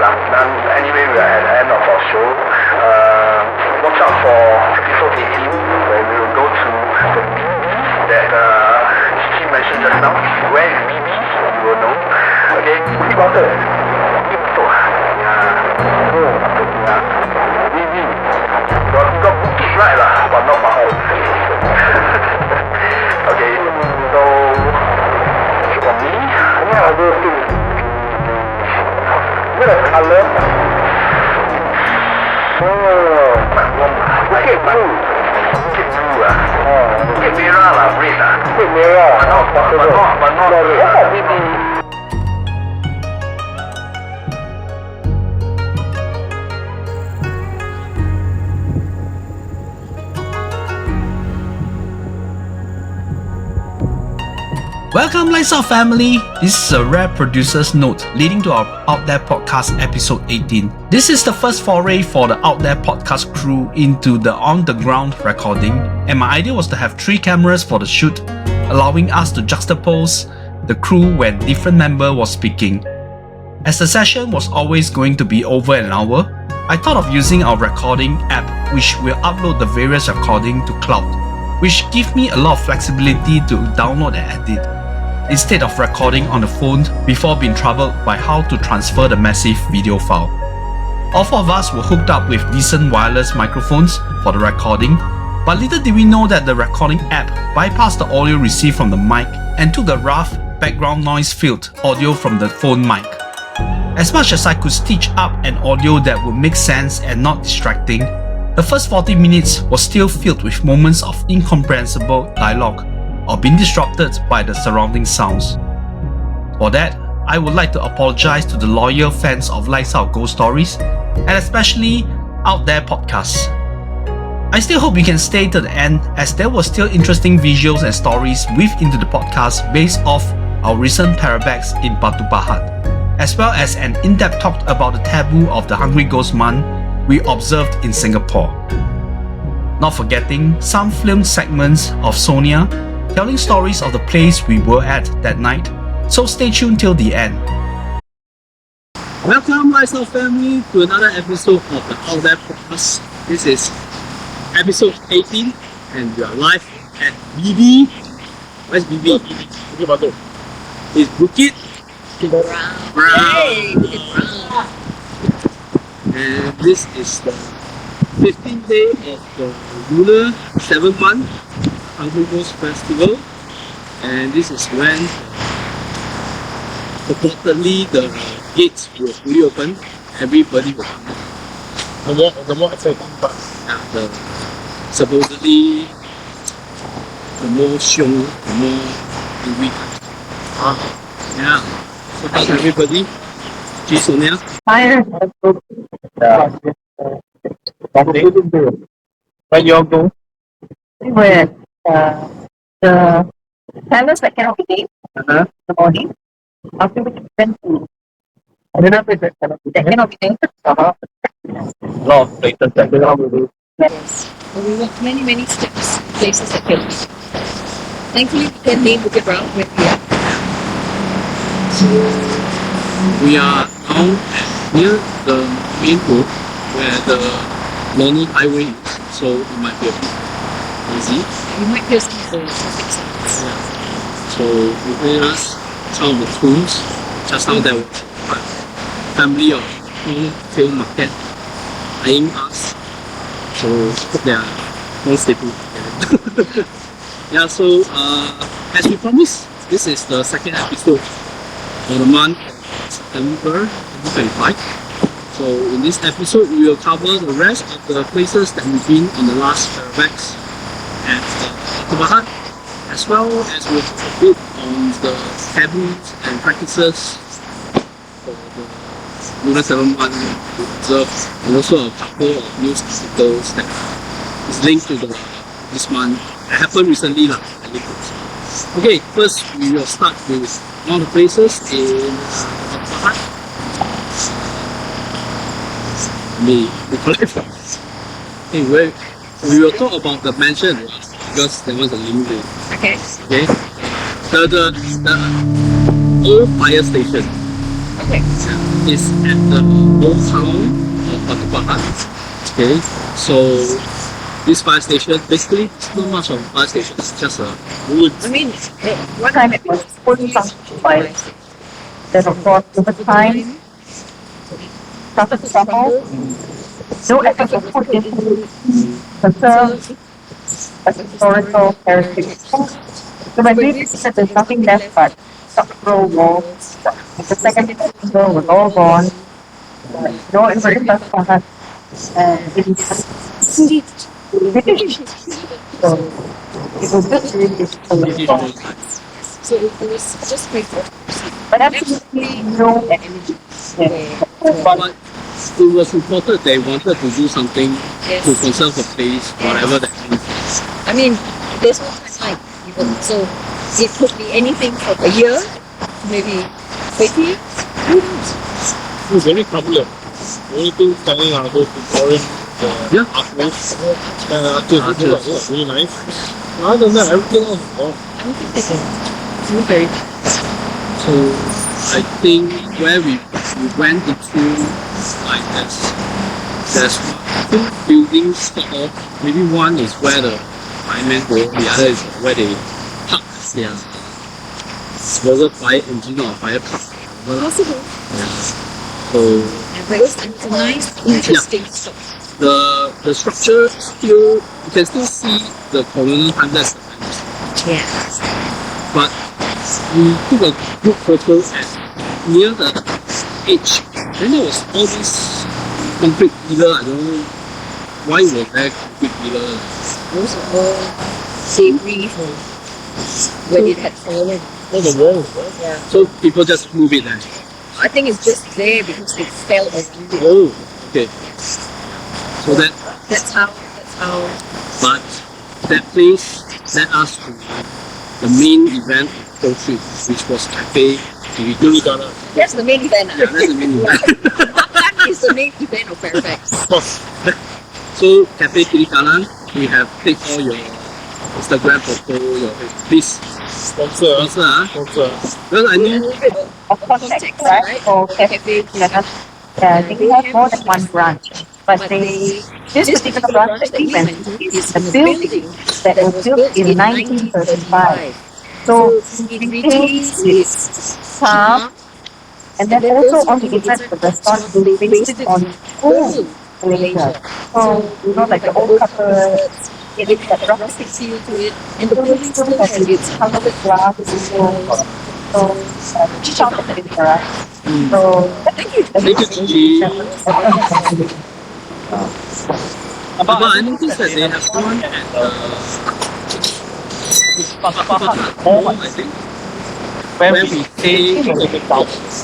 Then anyway, we are at the end of our show. Watch out for episode 18, where we will go to the BB that she mentioned just now. Where is BB? You will know. Okay, Bukit Brown. Bukit Brown. BB. Got Bukit right lah, but not Pahat. Okay, so for me, I will do. What a color. Quite warm. Bukit Blue. Bukit Blue Bukit Merah lah, red lah. Bukit Merah. But not red. What about BB? Welcome Lifestyle family! This is a rare producer's note leading to our Out There Podcast episode 18. This is the first foray for the Out There Podcast crew into the on-the-ground recording, and my idea was to have 3 cameras for the shoot, allowing us to juxtapose the crew when different member was speaking. As the session was always going to be over an hour, I thought of using our recording app which will upload the various recording to cloud, which give me a lot of flexibility to download and edit, instead of recording on the phone before being troubled by how to transfer the massive video file. All 4 of us were hooked up with decent wireless microphones for the recording, but little did we know that the recording app bypassed the audio received from the mic and took the rough, background noise-filled audio from the phone mic. As much as I could stitch up an audio that would make sense and not distracting, the first 40 minutes was still filled with moments of incomprehensible dialogue or being disrupted by the surrounding sounds. For that, I would like to apologize to the loyal fans of Lifestyle Ghost Stories and especially Out There Podcasts. I still hope you can stay to the end, as there were still interesting visuals and stories weaved into the podcast based off our recent Parabex in Batu Pahat, as well as an in-depth talk about the taboo of the Hungry Ghost Month we observed in Singapore. Not forgetting some film segments of Sonia telling stories of the place we were at that night, so stay tuned till the end. Welcome Lifestyle family to another episode of the Out There Podcast. This is episode 18 and we are live at BB. Where's BB? Bukit Batu. It's Bukit Brown. Hey, Bukit Brown. And this is the 15th day of the Lunar 7th month Hungry Ghost Festival, and this is when purportedly the gates will fully open. Everybody will come in. The more exciting part. Supposedly the more xiong, the more angry. Yeah. So how's everybody? G Sonia? Fire. Where you all go? We were at the palace that cannot be named in the morning. After which we went to another place that cannot be named. A lot of places that cannot be named. Yes. We walked many steps, places that can be. Thankfully, we can name Bukit Brown when we are. We are now near the main road where the Lunar highway is, so it might be a bit busy. You might hear some of the traffic sounds. Yeah. So behind us, some of the tombs. Just now there was a family of tail market eyeing us. So hope they are all stable. Yeah, so as we promised, this is the second episode for the month of September 2025. So in this episode, we will cover the rest of the places that we've been on the last Parabex at Batu Pahat, as well as we'll talk a bit on the taboos and practices for the Lunar 7 month to observe, and also a couple of news articles that is linked to this month that happened recently lah. Okay, first we will start with one of the places in Batu Pahat. We will talk about the mansion because there was a link there. Okay. Okay. The old fire station. Okay. It's at the old town of Batu Pahat. Okay, so this fire station, basically, it's not much of a fire station, it's just a woods. I mean, one time it was fully functional fire. Then of course, over time, started to crumble. No effort was put into conserve a historical heritage. So when we visited, there's nothing left but structural walls. The second floor was all gone. No infrastructure in British. So it was just really difficult. So it was just great. But absolutely no energy. Yeah. But it was reported they wanted to do something to conserve the place, whatever that means. I mean, there's no timeline even. So it could be anything from a year, maybe 20. Who knows? It's very popular. The only thing standing are those foreign artworks and artists. It's really nice. Other than that, everything else is gone. I don't think they can. It's very. So I think where we went into like there's two buildings sort of. Maybe one is where the firemen go, the other is where they park their whether fire engine or fire truck. Possible. Yeah. So But it's a nice, interesting stuff. the structure still you can still see the colonial time, that's the times. Yeah. But we took a good photo at near the edge. Then there was all this concrete pillar. I don't know why was there concrete pillar. Those are all debris from when it had fallen. All the walls, right? Yeah. So people just move it there. I think it's just there because it fell around it. Oh, okay. So That's how. but that place led us to the main event of Whole Trip, which was Cafe Tirigala. That's the main event. Yeah, that's the main event. That is the main event of Parabex. Of course. So Cafe Tirigala, we have take all your Instagram photo, your please Sponsor. sponsor. Because I knew Of context, right? For Cafe Tirigala, they have more than one branch. But this particular branch that we went to is a building that was built in 1935. So it retains its charm, and then also on the inside of the restaurant, they based it on old Malaysia. So, you know, like the old cupboards, it's that rustic feel to it, and the building still has its covered glass windows. So, check out the picture. So, thank you. Thank you, Gigi. But I noticed that they have one at home, I think, where we stay in the house.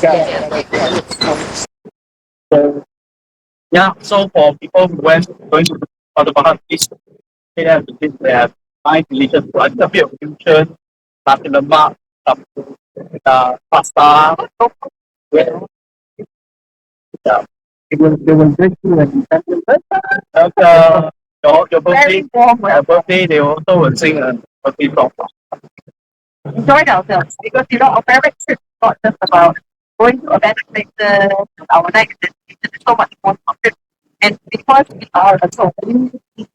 Yeah, so for people who going to Batu Pahat, please they have nice delicious food. A bit of fusion, nasi lemak, some pasta. Yeah. They will drink you and your birthday, they also will sing a birthday song. Enjoyed ourselves because our Parabex trip is not just about going to event places, our night destination is so much more trip. And because we are a community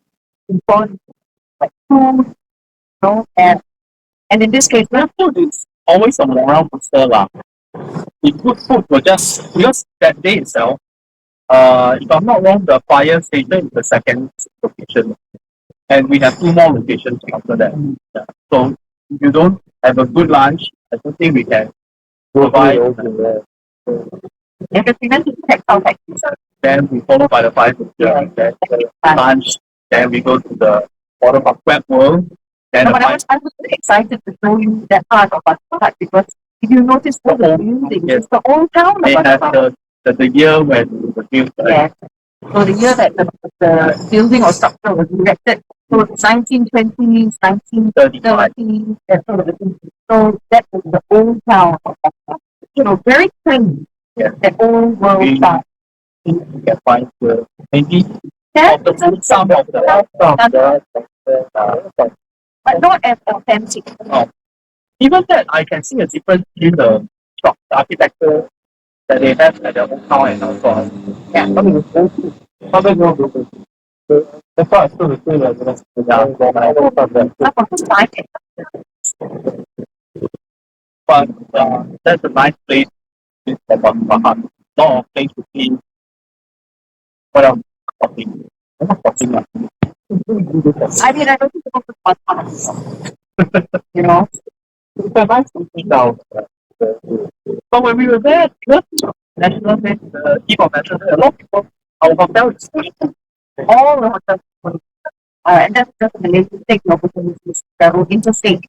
important like food, and in this case, Food is always a morale booster lah. If good food will just because that day itself, if I'm not wrong, the fire station is the second location, and we have two more locations after that. Yeah. So if you don't have a good lunch, I don't think we can provide. because we went to check out Then we follow by the fire station, then lunch, then we go to the water park web world. Then but I was really excited to show you that part of Batu Pahat because if you notice all the buildings, Yes. it's the old town they of have Batu Pahat. the year when the built. Yes. So the year that the building or structure was erected, so it's 1920s, 1930s, that sort of thing. So that was the old town of Batu Pahat. Very clean. Yes. That old world We- town. You can find maybe Yeah, of the food, some of the but not as authentic. even that I can see a difference in the shop, the architecture that they have at the old town and also. Yeah. That's why I still say that, But that's a nice place in Batu Pahat. Lot of things to see. What else? Shopping. Not shopping lah. I mean, I don't think it's fun. You know? It's a nice city now. But when we were there, National Day, the eve of National Day, a lot of people, our hotel is fully booked. All the hotels. And that's just the latest take the opportunity to travel interstate.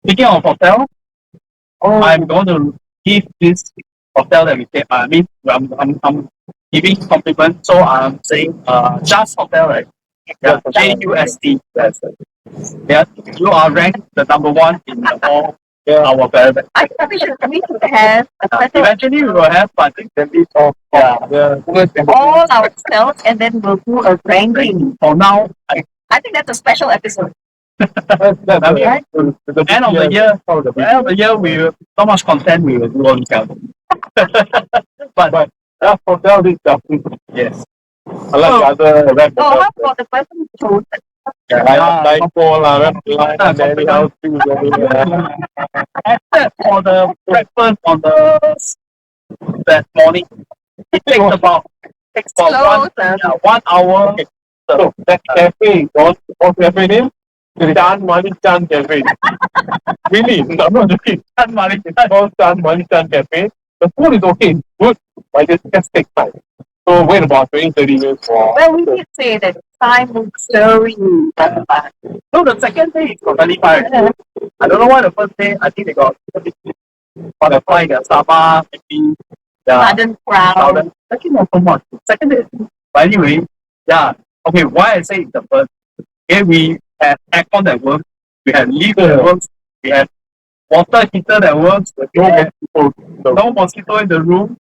Speaking of hotel, I'm going to give this hotel that we stay. I mean, I'm giving compliment. So I'm saying, Just Hotel, right? Yeah, JUST. Yes. Yeah, you are ranked the number one in all our Parabex. I think we should have a special Eventually we will have, but then we talk. all our hotels and then we'll do a ranking. For now, I think that's a special episode. I mean, the end of the year, we will so much content we will do on count. But that hotel is definitely. yes. I like the other rap. So how about the person who chose it? Like four lah, rap line and then how to Except for the breakfast on that morning, it takes about Slow, 1 hour. So that cafe, what's cafe name? Chan Mani Chan Cafe. Really, I'm not joking. Chan Mani Called Chan Mani Chan Cafe. The food is okay, good, but it just takes time. So wait about 20-30 minutes for. Well, we did say that time will slowly. So the second day is totally fine. I don't know why the first day, I think they got for the flight, the Sabah, maybe Sudden crowd. Second not so much. Second day, but anyway, yeah. Okay, why I say it's the first? Okay, we have aircon that works, we have lift that works, we have water heater that works, no mosquito in the room.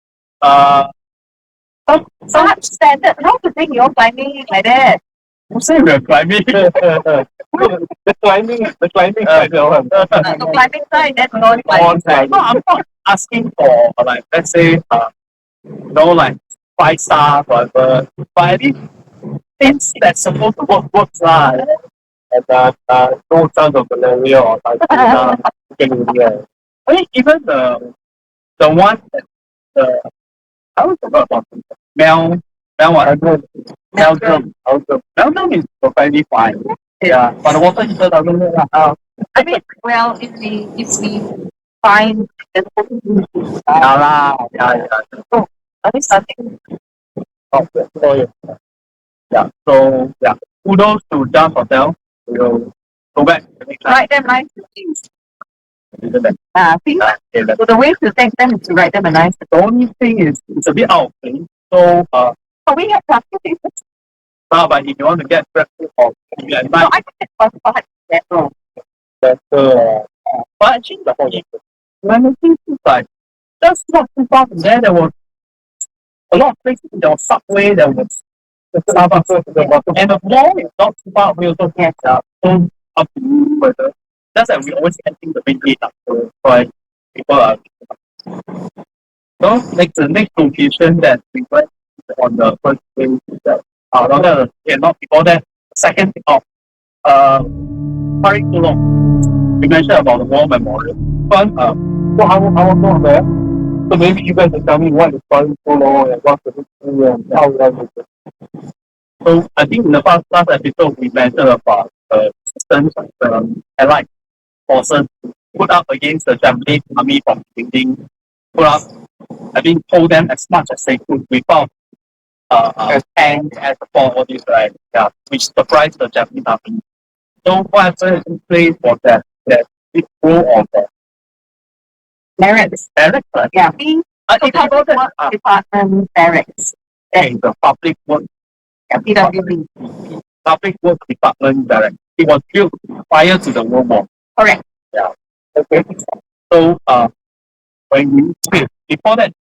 Such standard. How to think you're climbing like that? Who say we are climbing? The climbing side. The climbing side, that's not climbing. No, I'm not asking for like let's say like 5 star whatever. But at least things that's supposed to works lah. And no chance of malaria or typhoon. I mean even the one that I was about Mel what? Meldrum is perfectly fine. Yeah, but the water heater doesn't work lah. I mean, well, if we find the Yeah. so I think starting So kudos to Just Hotel. We'll go back the next time. write them nice reviews. See? Okay, So the way to thank them is to write them a nice. the only thing is it's a bit out of place. So Oh, we have practice. but if you want to get breakfast or if you No, I think it's possible. better. But actually the whole when I think it's like that's not too far from there. There was a lot of places. There was Subway. There was the Starbucks. And the mall is not too far away. Also, Yes. so up to you further. That's that we always getting the main gate up. So people are. So the next location that we went on the first day that not before that, second day of Parit Sulong. We mentioned about the war memorial. But So I was not there. So maybe you guys can tell me what is going so long and what's the history and how long is it. so I think in the last episode we mentioned about the systems of the allied forces put up against the Japanese army from beginning, hold them as much as they could without tanks as the fort, all this, right? Yeah, which surprised the Japanese army. So what happened in place was that big role of the Barracks. barracks, right? Yeah. We Public work department barracks. the public work PWB. public work department barracks. It was built prior to the World War. Correct. Yeah. Okay. So when we before that,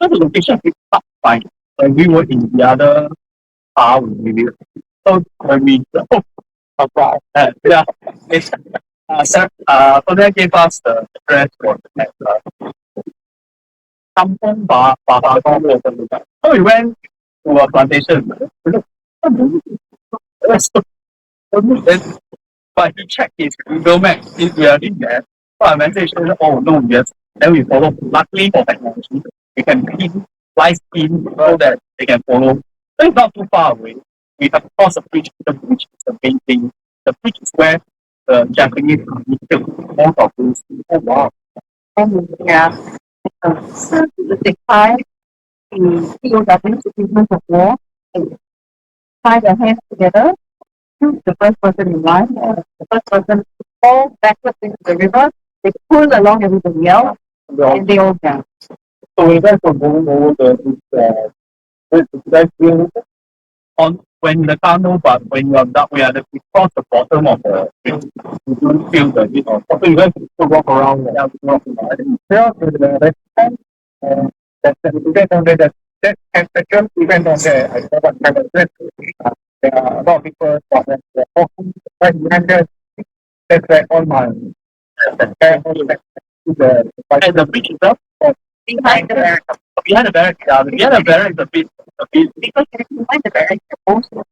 so the location is up fine. When we were in the other bar we lived. So when we it's so that gave us the address for the Kampung Bahagong or something like that. So we went to a plantation. Then, but he checked his Google Maps if we are in there. So I messaged him, oh no, yes. Then we follow. Luckily for technology, we can pin, live pin so that they can follow. So it's not too far away. We have crossed the bridge. The bridge is the main thing. The bridge is where the Japanese army killed most of those people. Oh wow. Yeah. So the time the POWs, the prisoners of war, they tie their hands together, shoot the first person in line, the first person falls backwards into the river, they pull along everybody else, and they all down. So when you guys were going over the guys feel on when the car no, but when you are down, we cross the bottom of the bridge. You don't feel the heat of. So you guys to walk around. Yeah, we walk around. I think there is the restaurant. That's the event on there. That actual event on there. I don't know what kind of event. There are a lot of people from the walking right behind there. That's right on my. That's the beach itself. Behind the barracks. Behind the barracks, yeah. Behind the barracks, a bit. Because behind the barracks, also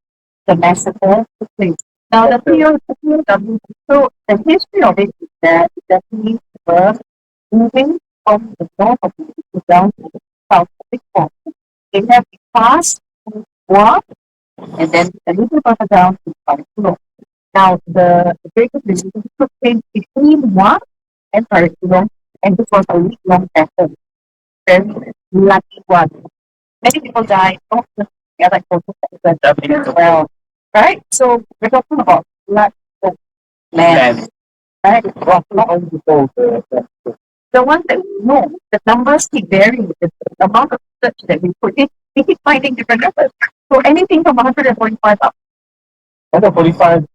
the massacre took place. Now the POW, so the history of it is that Japanese were moving from the north of the city down to the south of the coast. They have passed through Goa and then a little further down to Sulong. Now the greatest resistance took place between Goa and Parit, and this was a week-long battle. Very lucky one. Many people died, not just the other cultures as well. Right? So we're talking about blood of land. Right? The ones that we know, the numbers keep varying with the amount of research that we put in, we keep finding different numbers. So anything from 145 up. 145.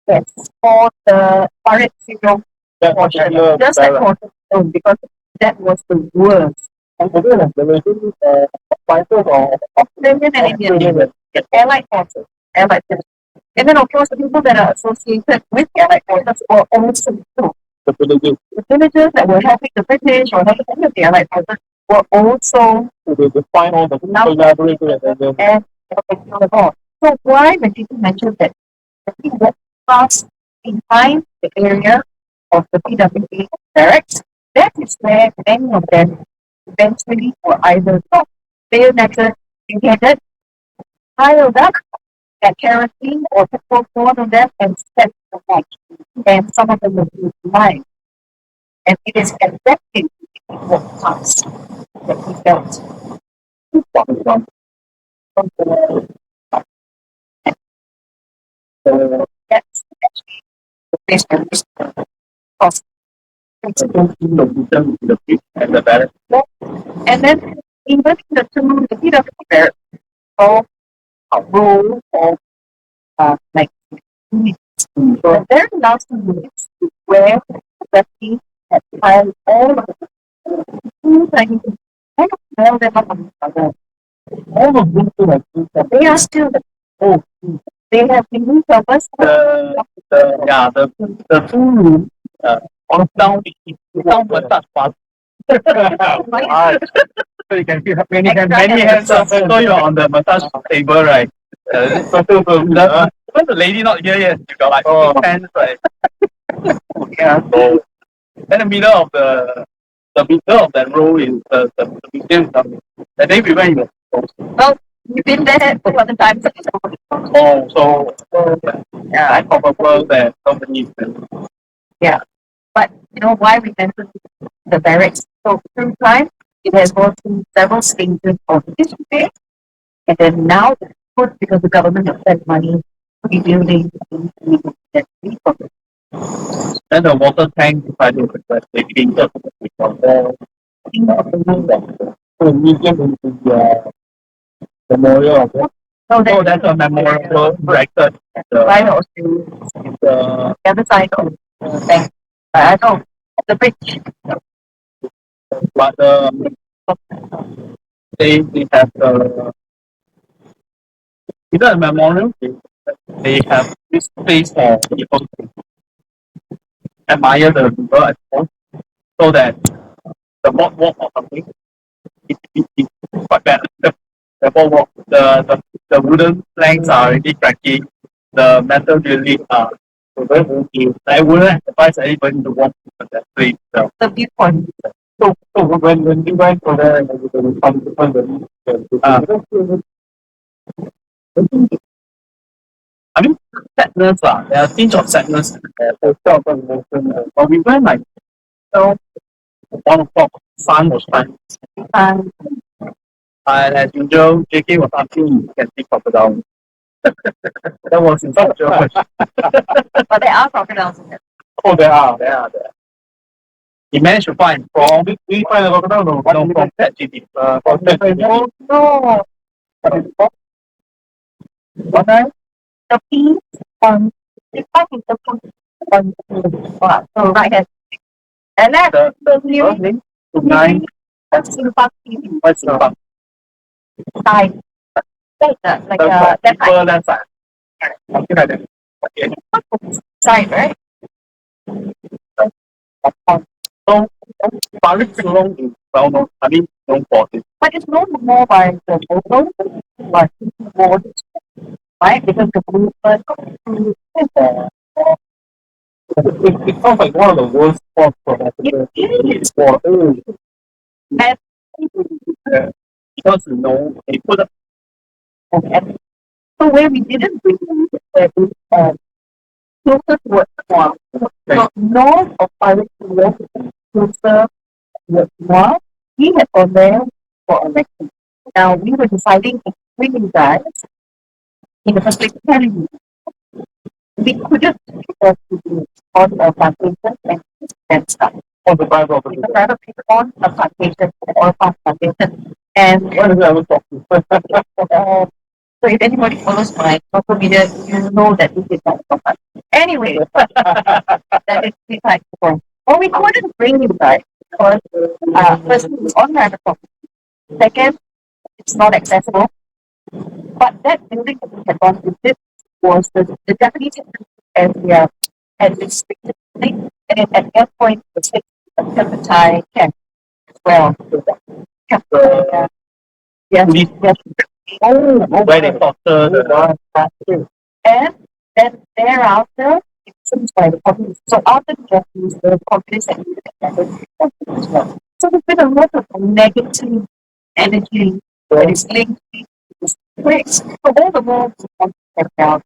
Yes. For the Parit syndrome portion. Just that portion alone, because that was the worst. Australian and Indian. Allied forces. Allied forces. And then, of course, the people that are associated with the Allied forces were also too. The villagers that were helping the British or helping any of the Allied forces were also Find all the collaborators and accountable. So why when people mention that the people walk past behind the area of the PWA barracks, that is where many of them eventually were either shot, bayoneted, beheaded, piled up, at kerosene or petrol poured on them and set the match. And some of them were used live. And it is exactly what past that he felt. That's actually the place where this cost. and the barracks. And then even the two the heat of the bear all a row of like units. The very last units is where the team had piled all of the two tiny things. Kind of smell them up on each other. All of them to like They are still they have been repurposed. the 2 room on down massage part. So you can feel many hands up. So you're on the massage table, right? When the lady not here yet, you got like 8 hands, right? Yeah. So in the middle of the middle of that row is the museum. The day we went, Well, you've been there for other times. yeah, I probably that company. Yeah. But you know why we mentioned the barracks? So through time, it has gone through several stages of history, and then now it's good because the government has spent money rebuilding that repurpose. Then the water tank decided that they cleaned up the museum into the memorial of it. So That's a memorial erected at by the Australians, the the other side of the bank. I know the bridge. but they have either a memorial, they have this place for people to admire the river, I suppose, so that the boardwalk or something, it's quite bad. The boardwalk, the wooden planks are already cracking. The metal railing are very bulky. I wouldn't advise anybody to walk on that place. The viewpoint. So when you went for the I mean sadness there are tinge of sadness but we went like 1 o'clock, sun was shining. And as usual, JK was asking if you can see crocodile. That was in such a But there are crocodiles in it. Oh, there are. He managed to find from we find a crocodile no from that GP. From that No. What time? The piece the part is the on so right hand. And then the viewing To 9. that's in part TV What's the side. That's like that side. left side. Something like that. Okay. Side, right? So Parit Sulong is well known. I mean known for this. But it's known more by the photo, but more right? Because the Blooper It sounds like one of the worst spots for that. it is. For And because they put up and so where we didn't bring closer towards Guam, so north of Pirate West, closer towards Guam, we had gone there for a lecture. Now we were deciding to bring you guys in the first place telling you we couldn't because we do on a plantation and stuff. on the Bible. It's a private people on a plantation or a plantation. And What is that I was talking? so if anybody follows my social media, you know that this is not so much. Anyway, that is beside the point. Well, we couldn't bring you guys because first it's on private property. Second, it's not accessible. But that building that we had gone to this was the Japanese area had restricted thing, and it at that point was a Thai camp as well. Camp, yes, yes. Where they torture the And then thereafter, it seems by the communists. So after the Japanese, the communists and the as well. So there's been a lot of negative energy that is linked to this place. So all the more we want to check out,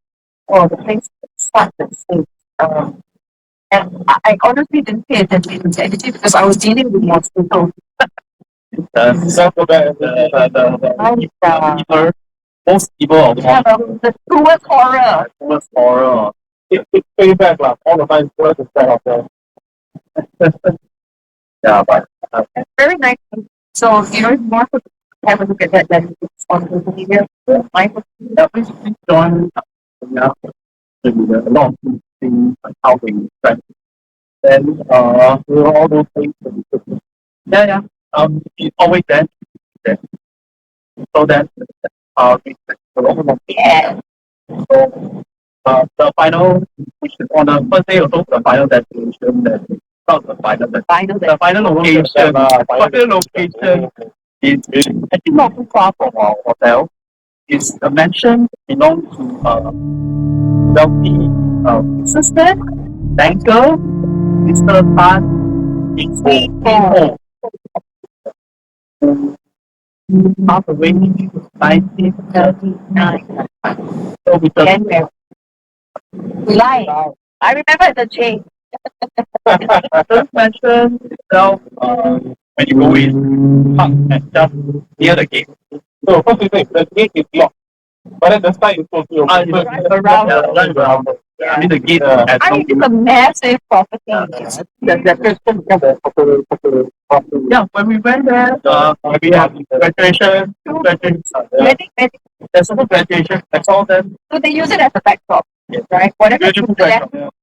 or the place started safe. And I honestly didn't pay attention to the energy because I was dealing with mosquitoes. most evil of Yeah, the truest horror. most horror. It's payback all the time worth the set of them. Yeah, but It's very nice. So, if you want to have a look at that, then it's on social media. My please join maybe a lot of things like how they spend. Then all those things. Yeah. It's always there. So that we yeah. So the final, which is on the first day also the final destination that not the final the final location. Final location is actually not too far from our hotel. It's the mansion belongs to wealthy businessman, banker, Mr. Tan in Swee Hoe. Half away in 1939. So we January. July. I remember the change. first mention itself, when you go in, park and just near the gate. So first you say the gate is locked, but then the side is supposed to Right around. I mean the gate I mean, it's a massive property. Yeah, when we went there, we have graduation, Wedding. there's also graduation, that's all them. So they use it as a backdrop, right? Whatever is Beautiful left. backdrop.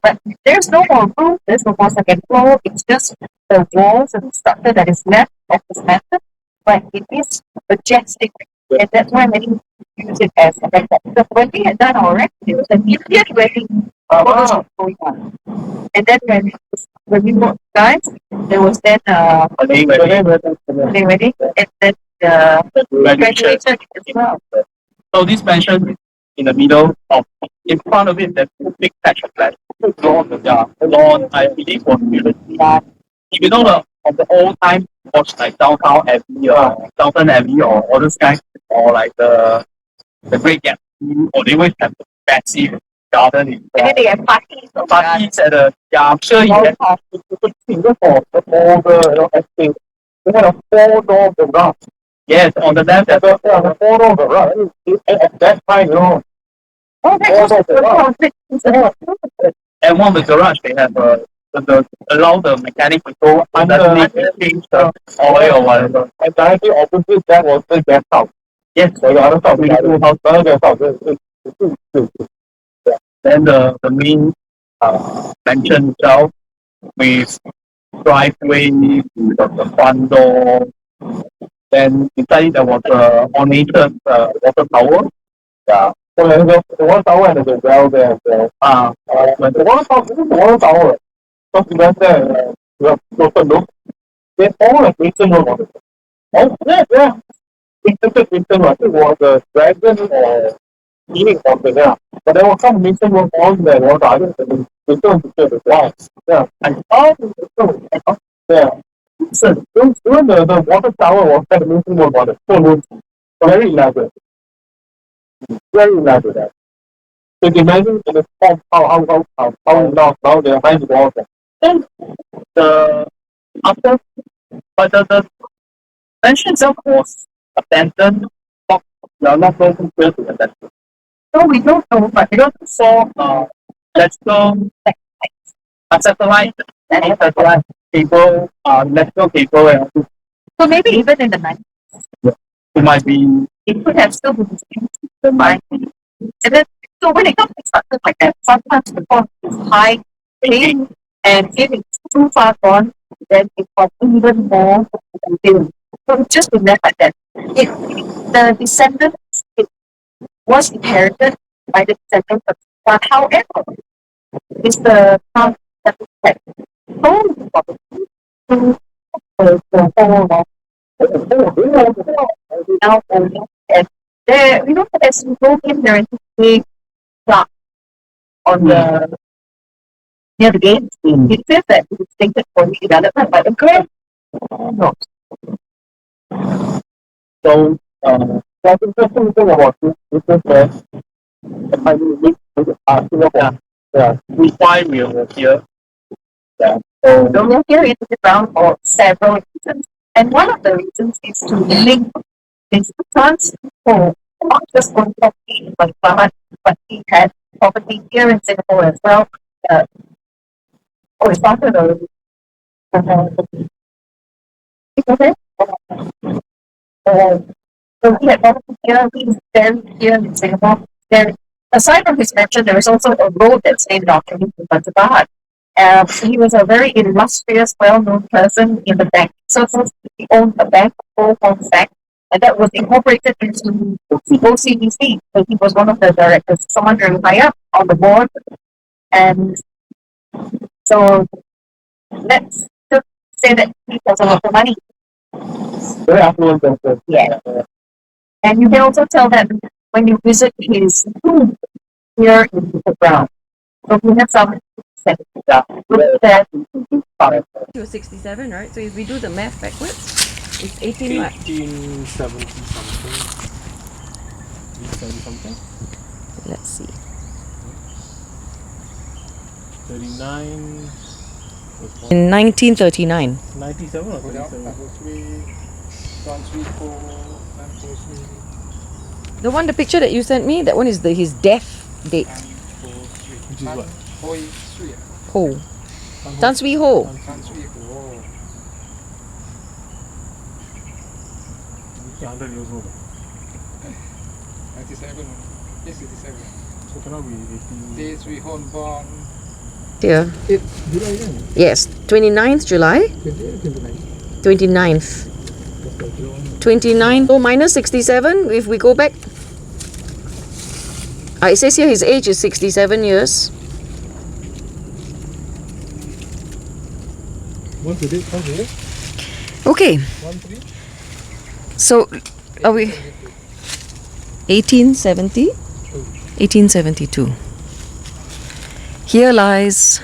But there's no more roof, there's no more second floor, it's just the walls and the structure that is left of this method, but it is majestic. And that's why many use it as a backdrop. Because when we had done our wedding, it was an Indian wedding going on. And then when we got guys, there was then wedding, wedding, and then graduation as well. So this mansion in the middle of, in front of it, there's a big patch of land. Lawn, yeah, lawn, I believe was really. If you know of the old time, watch like Downtown Abbey or Downton Abbey or all those guys, or like the Great Gatsby, or they always have the fancy garden in And front. then they have parties. Parties at the, yeah, I'm sure you have for the estate. They had a 4-door garage. Yes, on the left, there's a 4-door garage. At that time, Oh, that was and one of the garage, they have allow the mechanic to go underneath and change the oil or whatever. And directly opposite that was the guest house. Yes, so the other house, the house, the guest house. Then the main mansion itself with driveway, the front door. Then inside there was a ornated water tower. Yeah. So there's the water tower and there's a well there as well. When the water tower, so we went there, we have closer look. They all have Asian room on it. Oh, yeah. Asian I think was a dragon or meaning something, yeah. But there was some Asian room on there, was I don't know, the picture as well. Yeah. And all the yeah. So, even the water tower was that Asian room on it. So very elaborate. Very elaborate. So you imagine in the form how they're behind the walls. Then the after, but the mansion itself was abandoned. We are not going to build to abandon. So we don't know, but we also saw electrical satellite and satellite cable, electrical cable, and so maybe even in the night, it might be. it could have still been the mind. And then, so when it comes to structures like that, sometimes the cost is high, big, and if it's too far gone, then it costs even more to build. So it's just been left like that. The descendants, it was inherited by the descendants, but however, it's the town that had sold the property to the whole now owning. And there, as you go in, there is a big plaque on the near the gate. It says that it is stated for redevelopment by the grant. No. So, that's interesting thing about this is that Singapore. Yeah, we find we are here. Yeah. So, We are here in the ground for several reasons. And one of the reasons is to link this transfer, not just on property, but he had property here in Singapore as well. It started already. Okay. So he had property here, he is buried here in Singapore. There, aside from his mansion, there is also a road that's named after him in Batu Pahat. He was a very illustrious, well-known person in the bank circles. He owned a bank, Swee Hoe Bank, and that was incorporated into OCBC. So he was one of the directors, someone very high up on the board. And so let's just say that he has a lot of money. very affluent person. Yeah. And you can also tell that when you visit his tomb here in Bukit Brown. So we have some that He was 67, right? So if we do the math backwards, it's 18 what? 1870 something. 1870 something. Let's see. 39. In 1939. 97 or 37? The one, the picture that you sent me, that one is his death date. Which is what? Ho. Tan Swee Hoe. 100 years old. 97. Yes, 67. So cannot be 18. Day Swee Hoe born. Here. Yes, 29th July. 29th. 29. So minus 67, if we go back. It says here his age is 67 years. What's the date? How's the date? Okay, 1-3? so are we 1870? 1872. Here lies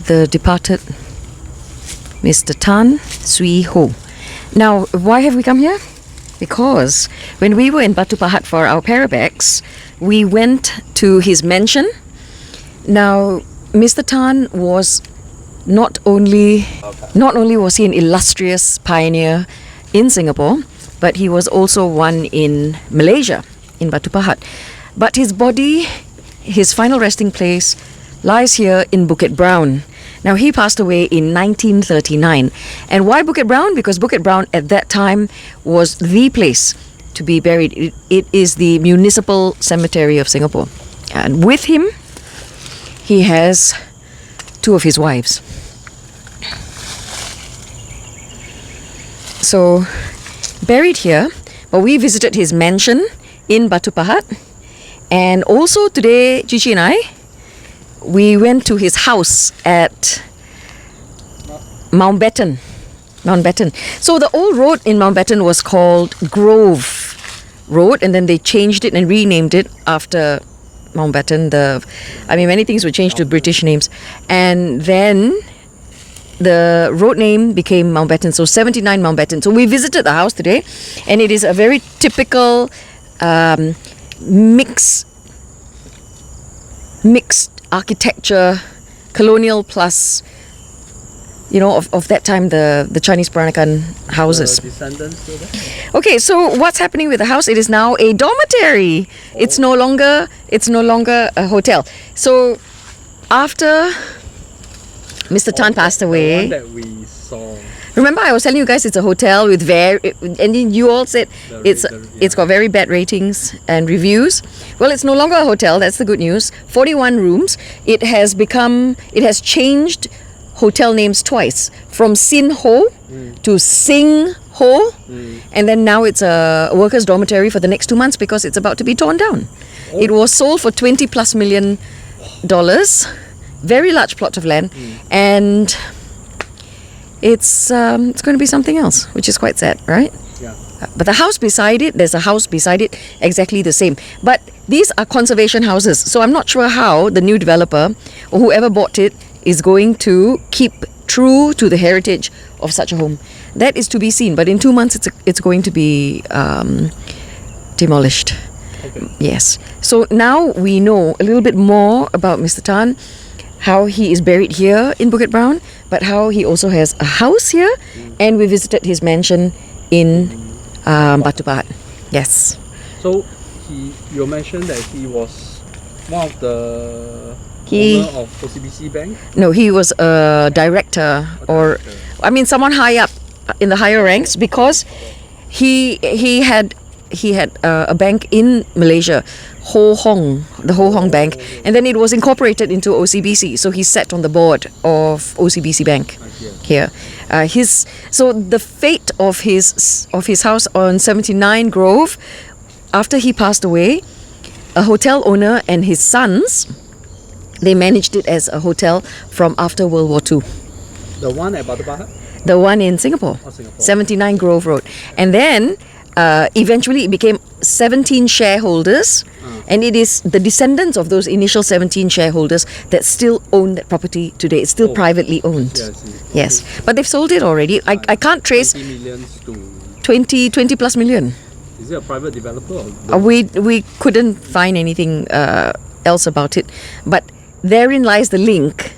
the departed Mr. Tan Swee Hoe. Now, why have we come here? Because when we were in Batu Pahat for our Parabex, we went to his mansion. Now, Mr. Tan was not only was he an illustrious pioneer in Singapore, but he was also one in Malaysia, in Batu Pahat. But his body, his final resting place, lies here in Bukit Brown. Now, he passed away in 1939. And why Bukit Brown? Because Bukit Brown at that time was the place to be buried. It is the municipal cemetery of Singapore. And with him, he has two of his wives. So, buried here, but we visited his mansion in Batu Pahat. And also today, Chichi and I, we went to his house at Mountbatten. So the old road in Mountbatten was called Grove Road, and then they changed it and renamed it after Mountbatten. Many things were changed to British names. And then the road name became Mountbatten, so 79 Mountbatten. So we visited the house today, and it is a very typical mixed architecture, colonial plus, of that time, the Chinese Peranakan houses. Okay, so what's happening with the house? It is now a dormitory. It's no longer a hotel. So after Mr. Tan passed away, The one that we saw. remember I was telling you guys it's a hotel with and then you all said it's got very bad ratings and reviews. Well, it's no longer a hotel. That's the good news. 41 rooms. It has changed hotel names twice, from Sin Ho to Sing Ho, and then now it's a workers' dormitory for the next 2 months because it's about to be torn down. It was sold for $20+ million, very large plot of land, and it's going to be something else, which is quite sad, right? Yeah. But the house beside it, there's a house beside it exactly the same. But these are conservation houses, so I'm not sure how the new developer or whoever bought it is going to keep true to the heritage of such a home. That is to be seen, but in 2 months it's going to be demolished. Okay. Yes. So now we know a little bit more about Mr. Tan, how he is buried here in Bukit Brown, but how he also has a house here, and we visited his mansion in Batu Pahat. Yes. So you mentioned that he was one of the He- owner of OCBC Bank. No, he was a director, or someone high up in the higher ranks, because he had a bank in Malaysia, the Ho Hong Bank, and then it was incorporated into OCBC. So he sat on the board of OCBC Bank here. So the fate of his house on 79 Grove, after he passed away, a hotel owner and his sons, they managed it as a hotel from after World War II. The one at Batu Pahat? The one in Singapore, Oh, Singapore. 79 Grove Road. And then eventually it became 17 shareholders, and it is the descendants of those initial 17 shareholders that still own that property today. It's still privately owned. Yeah, I see. Yes, but they've sold it already. I can't trace 20 millions to... 20+ million. Is it a private developer? Or We couldn't find anything else about it, but therein lies the link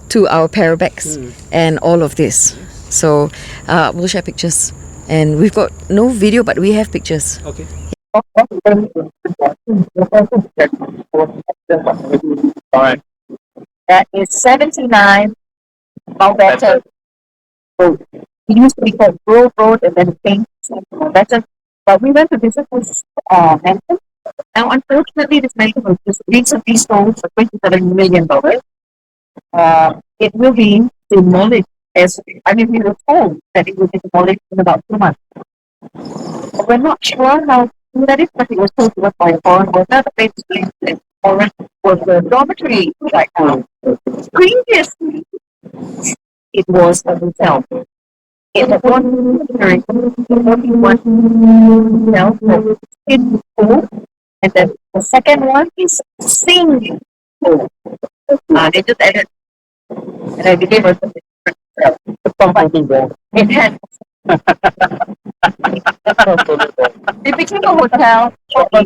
to our Parabex and all of this. So we'll share pictures, and we've got no video, but we have pictures. Okay. Alright. That is 79 Mountbatten Road. It used to be called Grove Road, and then it changed to Mountbatten. But we went to visit this mansion. Now, unfortunately, this mansion was just recently sold for $27 million. It will be demolished. We were told that it will be demolished in about 2 months. But we're not sure how true that is, but it was told to us by a foreign worker. The place is foreign was the dormitory right now. Previously, it was a hotel. It had one hotel for kids pool, and then the second one is swimming pool. They just added, and I believe it was it had it became a hotel shortly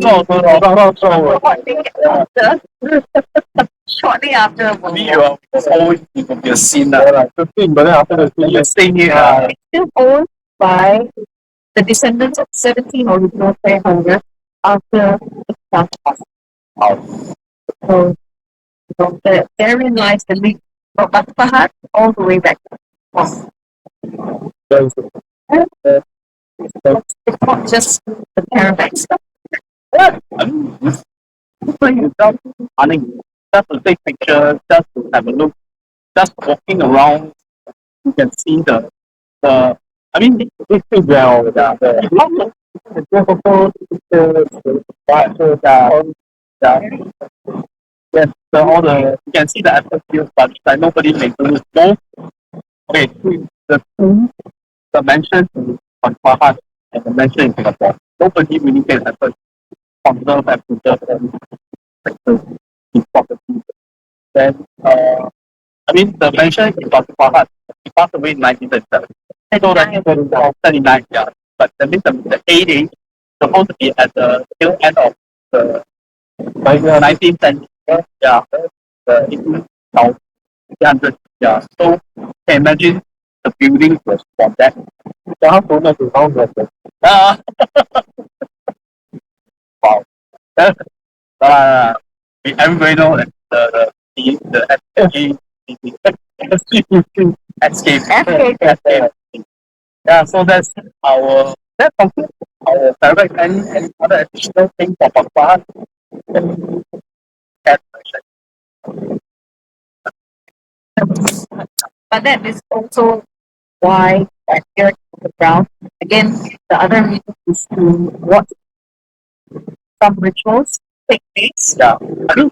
after World Me, War. you are always think of your scene. 15, but then after the scene, you're staying here. It's still owned by the descendants of 17 original shareholders after the start of so, therein lies the link from Batu Pahat all the way back. It's not just the Parabex. I mean, this thing is just running, just to take pictures, just to have a look, just walking around. You can see I mean, this is well, yes, all you can see the atmosphere, but like nobody makes it more. Okay, the mention on Pahat and the mention in Singapore, nobody really pays attention, conserve and preserve and sectors in property. Then, I mean, the mention in Dr. Pahat, he passed away in 1937. So that 39, yeah. But that means the 80 supposed to be at the tail end of the 19th century. Yeah, the 1800, yeah. So, can imagine the building was from that. So, how so much is how much? Wow. Everybody know that the escape. Yeah, so that's that concludes our direct and other additional thing for Pakistan. But that is also why I here in the ground. Again, the other reason is to watch some rituals take place, Yeah, I mean,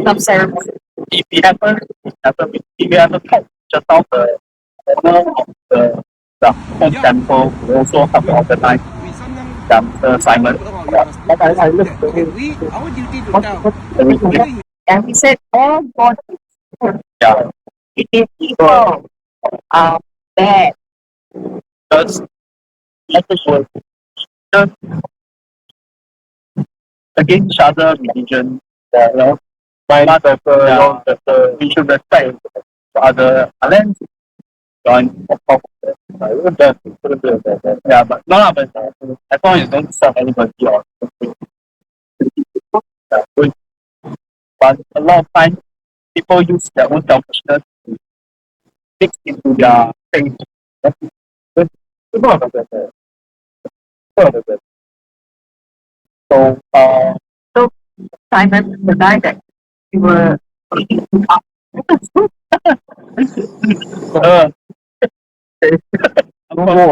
some ceremonies. if we have a talk just now owner of the home temple, we also have organized Simon. But I look to him. Our duty to tell. And he said, all God is good. Yeah, It is evil, bad. because let us work just against each other religion. You know, but we should respect other lands. Join of course. Yeah, but no, but as long as you don't serve anybody or something. Yeah, good. But a lot of times people use their own selfishness to fix into their faith. So, So Simon, the guy that we were eating up,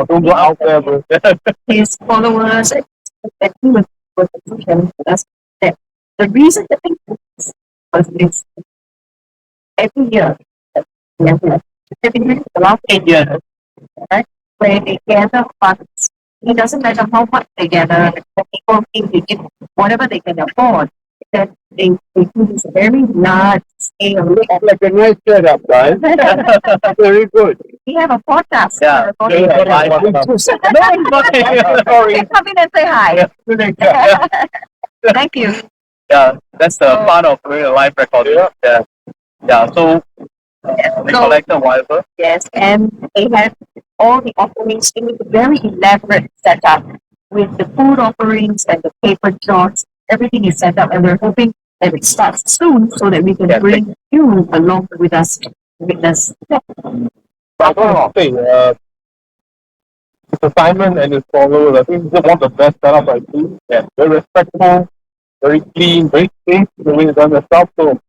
don't go out there, bro. his followers, and he was telling us that the reason that they do this was this every year, every year, the last 8 years, right, where they gather funds. It doesn't matter how much they gather, the people think they give whatever they can afford. That they do this very large scale. Like a nice setup, guys. Very good. We have a podcast. Yeah. No, it's not. Sorry. come in and say hi. Thank you. Yeah, that's the part of real live recording. Yeah. Yeah. So they collected whatever. Yes, and they have all the offerings in a very elaborate setup with the food offerings and the paper jars. Everything is set up, and we're hoping that it starts soon so that we can bring you along with us to witness. I think Mr. Simon and his followers, I think this is one of the best setups I've seen. Yeah, very respectful, very clean, very safe the way he's done the stuff. So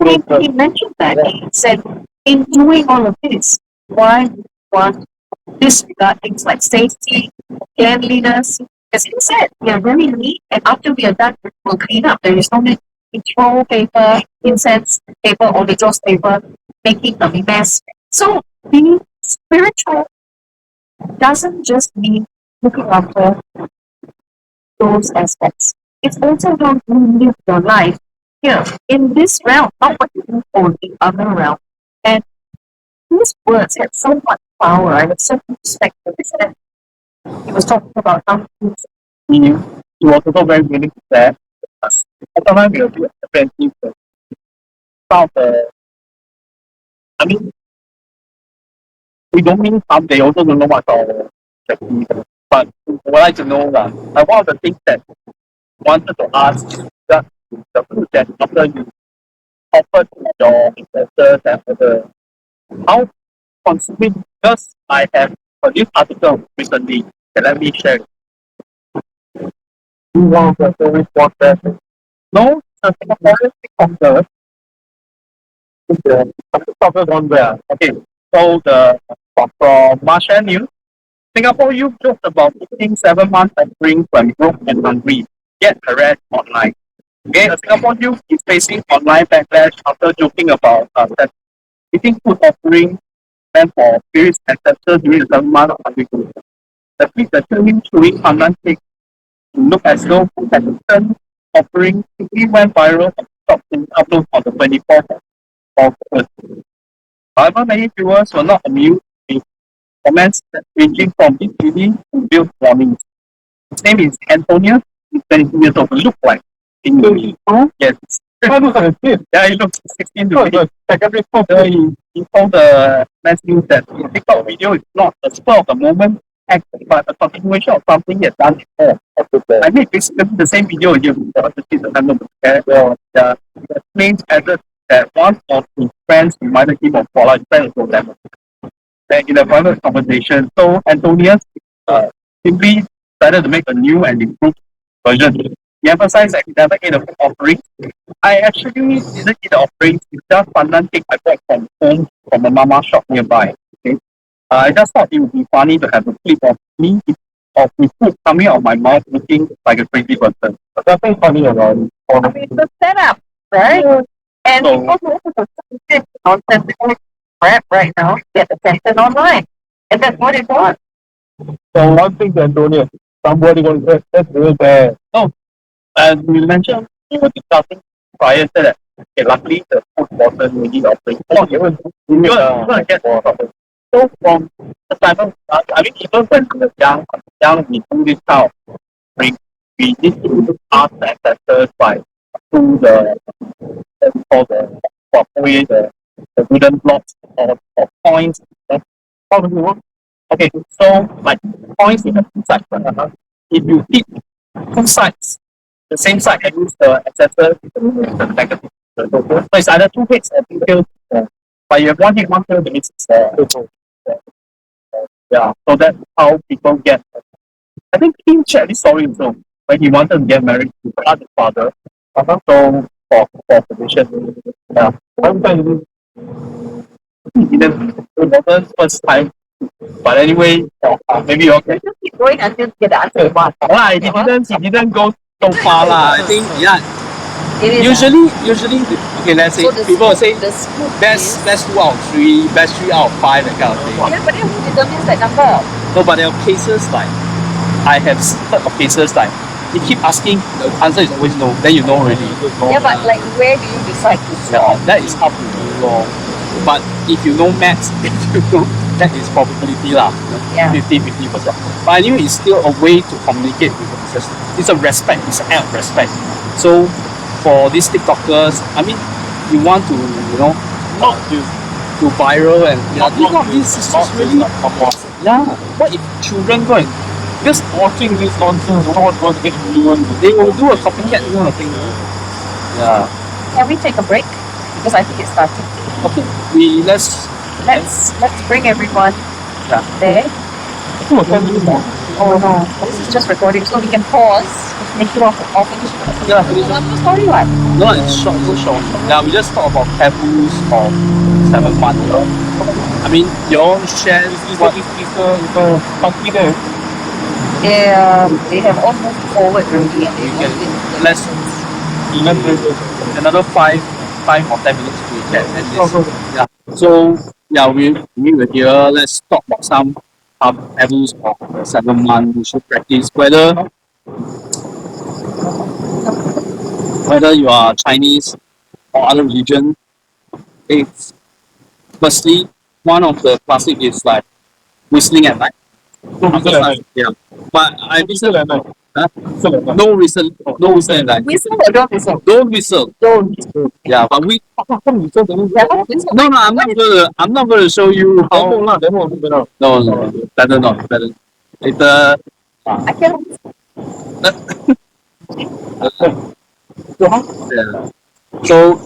He mentioned that. He said, in doing all of this, why want disregard things like safety, cleanliness? Because he said, we are very neat, and after we are done, we'll clean up. There is no need to throw paper, incense paper, or the dross paper, making a mess. So, we spiritual doesn't just mean looking after those aspects. It's also how you live your life here in this realm, not what you do for the other realm. And these words have so much power. I have so much respect for this. And he was talking about how he was also very willing to share. Sometimes we will be apprentices. Some of the, I mean, we don't mean some, they also don't know what our technique. But I would like to know that one of the things that I wanted to ask is that the food that after you offer to your investors and other, how consuming, because I have produced article recently that let me share. One of the service was that no, the Singaporean TikTokers the TikTokers on where? Okay, so the from Marshall News, Singapore youth joked about eating 7 months of drinks when broke and hungry, yet harassed online. Okay, a Singapore youth is facing online backlash after joking about that eating food offering meant for spirits ancestors during the 7 months of hungry. The tweet that showed him chewing pandan cake to look as though food had returned offering quickly went viral and stopped in upload on the 24th of August. However, many viewers were not amused with comments that ranging from disbelief to real warnings. His name is Antonio. He's 22 years old. Look like yes. Yeah, he looks 16 to 20. Secondary school. So he told the Mass News that his TikTok video is not a spur of the moment act, but a continuation of something he had done before. I made basically the same video here before. The explains added that one of his friends reminded him of Paula, his friend was level. Then in a private conversation, so Antonius simply decided to make a new and improved version. He emphasized that he never ate a food offering. I actually didn't eat the offerings. It's just pandan cake I bought from home from a mama shop nearby. Okay, I just thought it would be funny to have a clip of me of the food coming out of my mouth looking like a crazy person. But nothing funny about it. I mean, the setup, right? And people who are nonsensical crap right now get attention online. And that's what it was. So one thing, Antonio, somebody will say, that's real bad. No, as we mentioned, we were discussing prior to that. Okay, luckily the food wasn't really offering. Oh, you're gonna get more of it. So from the time of, I mean, even when we were young, we do this kind of drink. We need to ask the ancestors by through the called the walkway, the wooden blocks or points. How does it work? Okay, so like points in the two sides. If you hit two sides, the same side, that means the ancestor is the negative. So it's either two hits or two tails. But you have one hit, one tail, that means it's yeah. So that's how people get. I think King shared this story also when he wanted to get married to his father. So for permission, yeah. He didn't. It wasn't first time. But anyway, maybe okay. Just keep going until you get the answer you want. He didn't go so far lah. I think yeah. Usually, okay. Let's say people will say best 2 out of 3, best 3 out of 5, that kind of thing. Yeah, but then who determines that number? No, but there are cases like I have heard of cases like you keep asking, the answer is always no. Then you know already. Yeah, but like where do you decide to stop? Yeah, that is up to you. But if you know maths, that is probability lah. Yeah. 50%. But anyway, it's still a way to communicate with the ancestors. It's a respect. It's an act of respect. So for these TikTokers, I mean, you want to, not to viral and this is just really yeah. What if children go and just watching this nonsense, what get ruined? They will do a copycat kind of thing. Yeah. Can we take a break? Because I think it's starting. Okay. Let's bring everyone there. Oh no, this is just recording, so we can pause. Make it off. Yeah. One more story, what? No, it's short. Yeah, we just talk about taboos of 7 months. I mean, your share what is the country there? They have all moved forward already. Let's another 5 or 10 minutes we can. Yeah. So we were here. Let's talk about some taboos of the 7 month we should practice. Whether you are Chinese or other religion, it's firstly one of the classic is like whistling at night. Yeah, but I whistle at night. Huh? No whistle at night. Whistle or don't whistle? Don't whistle. Don't. Yeah, but we. Yeah, whistle. No, I'm not gonna show you how. Demo. No, better not. Better. Later. I cannot. Yeah. So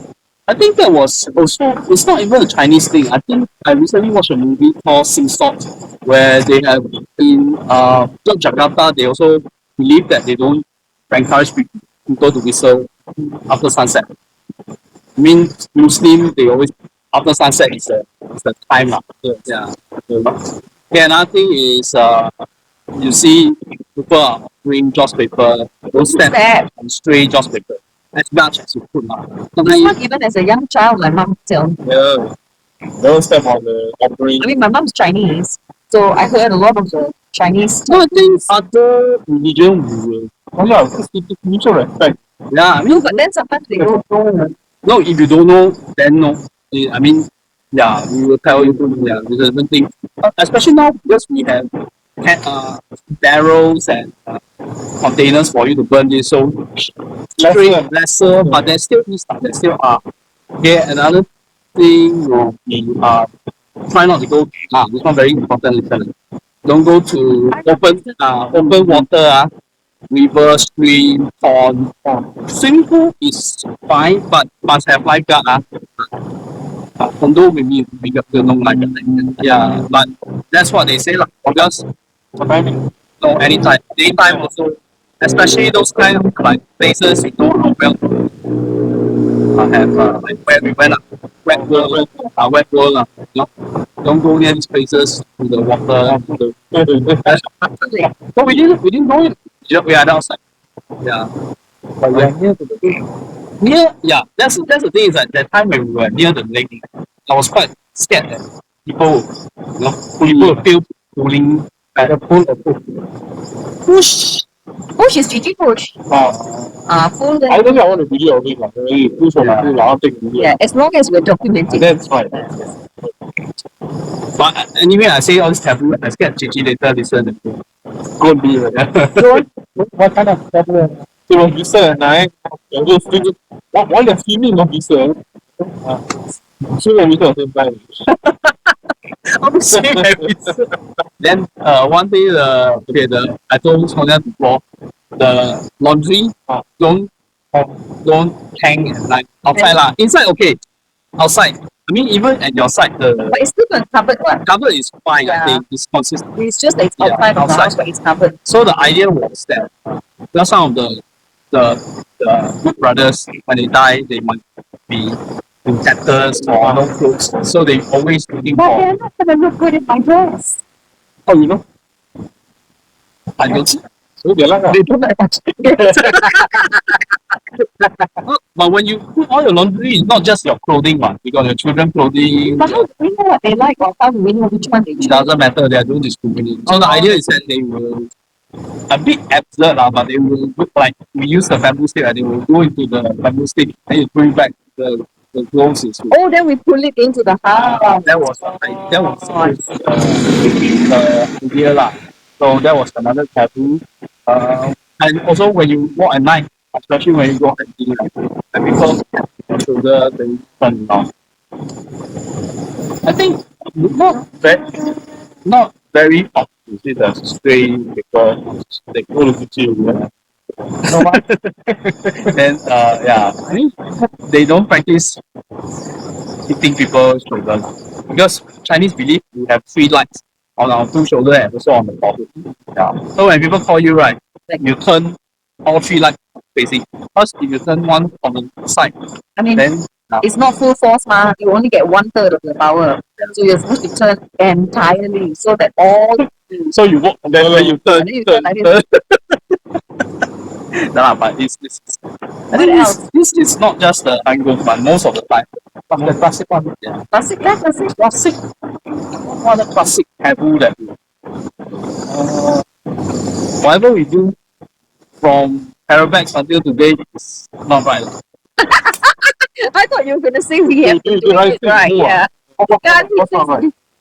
I think that was also, it's not even a Chinese thing. I think I recently watched a movie called Sing Salt, where they have in Jakarta, they also believe that they don't encourage people to whistle after sunset. I mean, Muslim, they always, after sunset is the time. Yeah. Okay, another thing is, you see people are offering joss paper, don't step on stray joss paper as much as you could. This one, even as a young child, my mom tell me. Yeah. Don't step on the offering. I mean, my mom's Chinese, so I heard a lot of the Chinese. No, I think other religion will. Oh yeah, it's mutual respect. Yeah, I mean, No, but then sometimes they don't know. no, if you don't know, then no. I mean, yeah, we will tell you. Yeah, there's a different thing. Especially now because we have barrels and containers for you to burn this, so lesser, but there's still this stuff. There still are. Okay, another thing will be try not to go. This one very important. Listen, don't go to open water. River, stream, pond. Swimming pool is fine, but must have lifeguard. Condo maybe we got to know lifeguard. Yeah, but that's what they say lah. Because no, anytime, daytime also, especially those kind of like places you know how well. Have like where we went wet world, you know. Don't go near these places to the water. No, we didn't know it. We are outside. Yeah. But we are near to the beach. Yeah. That's the thing is that time when we were near the lake, I was quite scared that people will feel pulling at the pool of Push. Push is Gigi push. Pull I the. don't think I want a video of it. Maybe push on the pool, I'll take a video. Yeah, as long as we're documenting. That's fine. But anyway, I say all this taboo. I scared Gigi later listen. Go and be what kind of taboo? It was whistle at night. Why the female not whistle? Swing and whistle at the same time. Then one day I told Sonia before the laundry don't hang at night outside lah. Inside okay, outside. I mean even at your side But it's still covered one. cover is fine. Yeah. I think it's consistent. It's just like it's outside of the house, but it's covered. So the idea was that because some of the good brothers when they die they might be in tatters or no clothes, so they always looking But for. they're not gonna look good in my dress. Oh, you know, I don't. So they like They don't like much. But when you put all your laundry, it's not just your clothing, one. You got your children clothing. But how do we know what they like, or how do we know which one they It choose? doesn't matter. They are doing discriminate. So the idea is that they will a bit absurd, but they will look like we use the bamboo stick and they will go into the bamboo stick and you bring back the clothes. Oh, then we pull it into the house. That was the idea lah. So that was another taboo. And also when you walk at night, especially when you go hiking, and people tap your shoulder, they turn down. I think not very often you see the stray people they go to the gym. Then I mean they don't practice hitting people's shoulder because Chinese believe we have 3 lights on our 2 shoulder and also on the body. Yeah. So when people call you right, you turn all 3 lights facing. Because if you turn one on the side, I mean, then it's not full force, ma. You only get 1/3 of the power. So you're supposed to turn entirely so that all. so you walk and then when you turn, And then you turn like turn. but this is not just the angle, but most of the time. The classic one. Yeah. Classic. Classic. One of the classic taboo that whatever we do from Parabex until today is not right. I thought you were going to say we have to do it right. Yeah.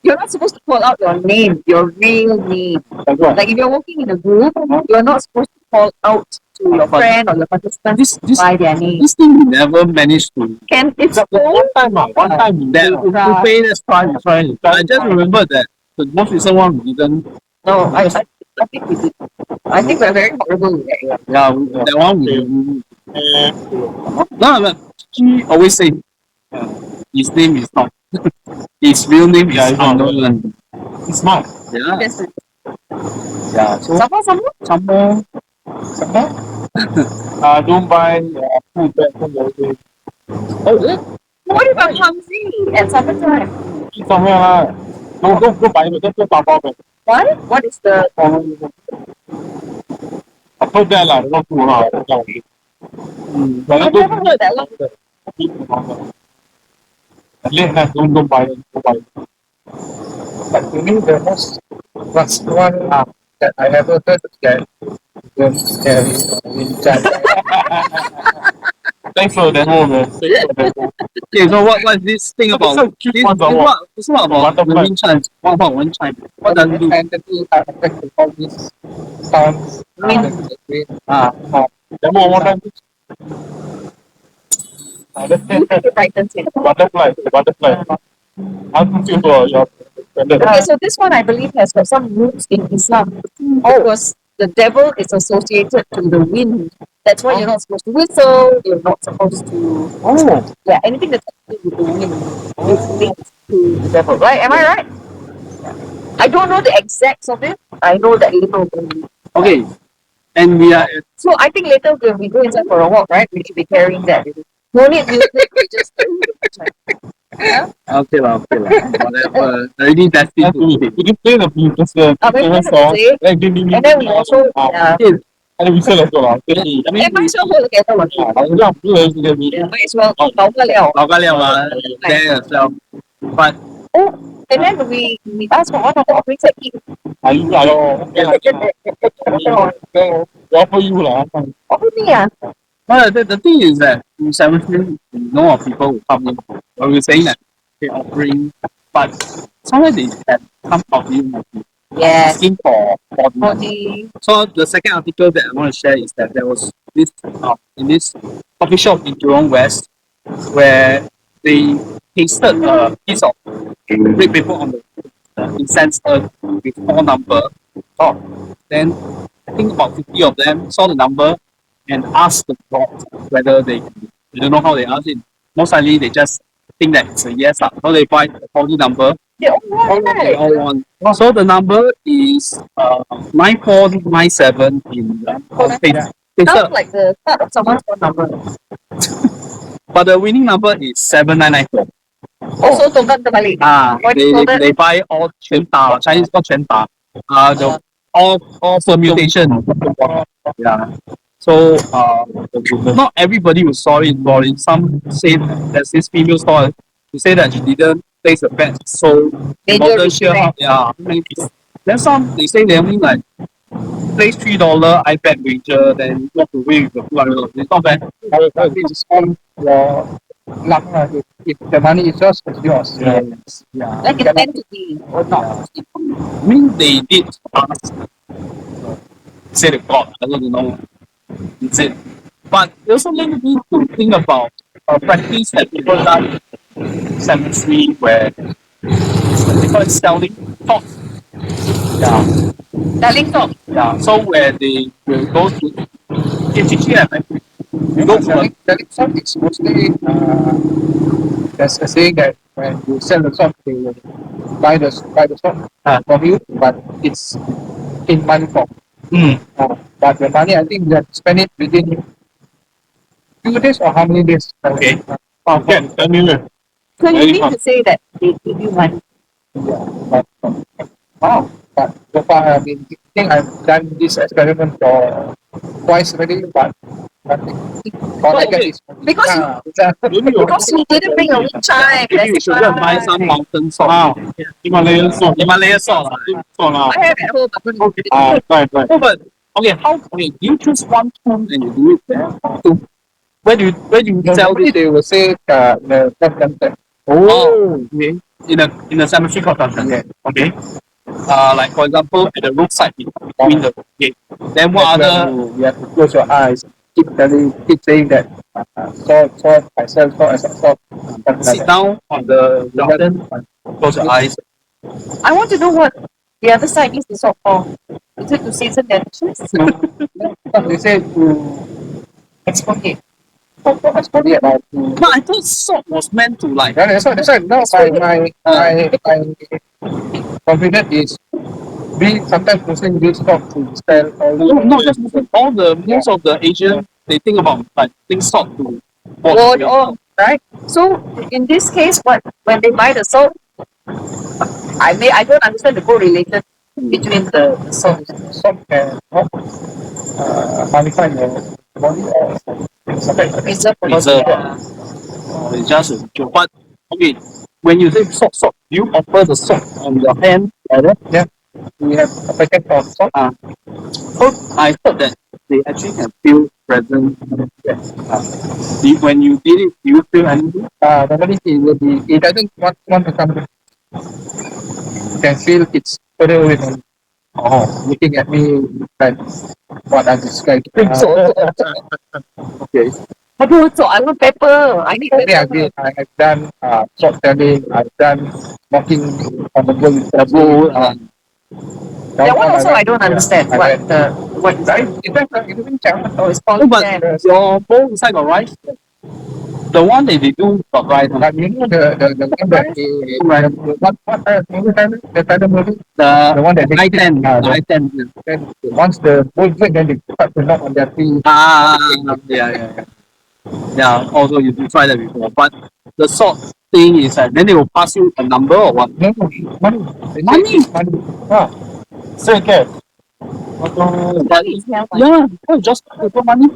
You're not supposed to call out your name, your real name. Like if you're working in a group, you're not supposed to call out to your friend or your participant by their name. This thing we never managed to. Can it's one time that to pay that's fine. I just remember that the most recent one we didn't. No, I think we did. I think we're very horrible with that. Yeah, that one we didn't. No, but he always say his name is not. His real name is unknown. It's not. Yeah. That's it. Yeah. So some more. Don't buy food back from the day. Oh, is it? What about Hamzi at summertime? Eat somewhere lah. Don't buy it. Just go Taboos back. What? What is the After that lah, not too lah. I've never heard that one. Late night, don't buy it. Don't buy it. But to me, the most last one that I ever heard is that Thanks for the demo, man. Okay, so what is this thing about? It's not about the wind chime. What about wind chime? What does it do? Entity are affected all these sounds. Demo one more time. Butterfly. I'm confused for your Okay, so this one I believe has got some roots in Islam. Because the devil is associated to the wind. That's why you're not supposed to whistle, you're not supposed to anything that's to do with the wind is linked to the devil. Right? Am I right? I don't know the exacts of it. I know that little bit. Okay. And we are So I think later when we go inside for a walk, right, we should be carrying that. No need music, we just yeah? okay lah. Whatever. Already testing. We can play the famous song. And then we also and we sell as well. might as well hold together. Might as well There yourself. But and then we ask for one of the offerings at eat. Offer you lah. Offer me But the thing is that in 17, know of people who come in. But we're saying that they're offering, but somewhere they have come out in asking for 40. So the second article that I want to share is that there was this in this coffee shop in Jurong West where they pasted a piece of red paper on the incense earth with 4 number. Then I think about 50 of them saw the number and asked the God whether they don't know how they ask it. Most likely they just think that it's a yes. So they buy the 40 number. They all want. So the number is 9497 in sounds like the start of someone's phone number. But the winning number is 7994. Also token terbalik. They buy all 全打, Chinese called 全打. All permutation. Yeah. So not everybody who saw it. Some say there's this female store who say that she didn't place a bet, so model share up. Yeah. Then some they say they only like place $3 iPad wager, then walk away with the $200. It's not bad. It's on your luck. If the money is yours, it's yours. Yes. Yeah. Like it's meant to be or not. I mean they did ask. Say the God, I don't know. Is it? But they also need to think about a practice that people done cemetery where people are selling talk. Yeah. Selling talk. Yeah. So where they will go to KTG and selling salt is mostly there's a saying that when you sell the salt, they will buy the salt from you, but it's in money form. But the money, I think that spend it within 2 days or how many days? Okay. So you mean to say that they give you money? Yeah. But so far, I think I've done this experiment for twice already, but All I get is Because Maybe because you didn't bring a wind chime. maybe we should go and buy some mountain salt. Himalayan salt. Himalaya salt. I have at home. I'm going to Right. No, but okay, you choose one tomb and you do it there? Where do you sell Normally this? they will say the left center. Oh, okay. In a cemetery called Duncan. Yeah. Okay. Like for example, at the roadside between the gate. Then what That's other? when you have to close your eyes. Keep saying that salt, I sell salt. Sit down on the garden, close your eyes. I want to know what the other side is the salt for. Is it to season their dishes? They say to Exfoliate. exfoliate or to. But I thought salt was meant to like. Yeah, that's why now my confidence is we sometimes Muslim use salt to spell all. No, not just Muslim. All the most of the Asian they think about like salt to Wood or right? So in this case, what when they buy the salt, I don't understand the correlation between the salt. Salt can help modify your body or something. Preserve. Preserve. It's just a joke. But okay, when you say salt, do you offer the salt on your hand like that? Yeah. We have a packet of salt. So I heard that they actually can feel present. When you did it, do you feel anything? Normally it doesn't want to come. You can feel it's further away from looking at me like what I described. Okay. So I want pepper. I need pepper. I have done short selling. I've done walking on the go with Taboo, That one also I don't understand. What is right? that? It doesn't count. Oh, it's No, called but jam. your bowl inside got rice. The one that they do got rice. But you know the one that the title movie, The one that they I-10. then I-10. once the whole break, then they start to knock on their feet. Yeah. Yeah, also you do try that before. But the sort thing is that then they will pass you a number or what? No, money. Money? So cash. Yeah, just paper money.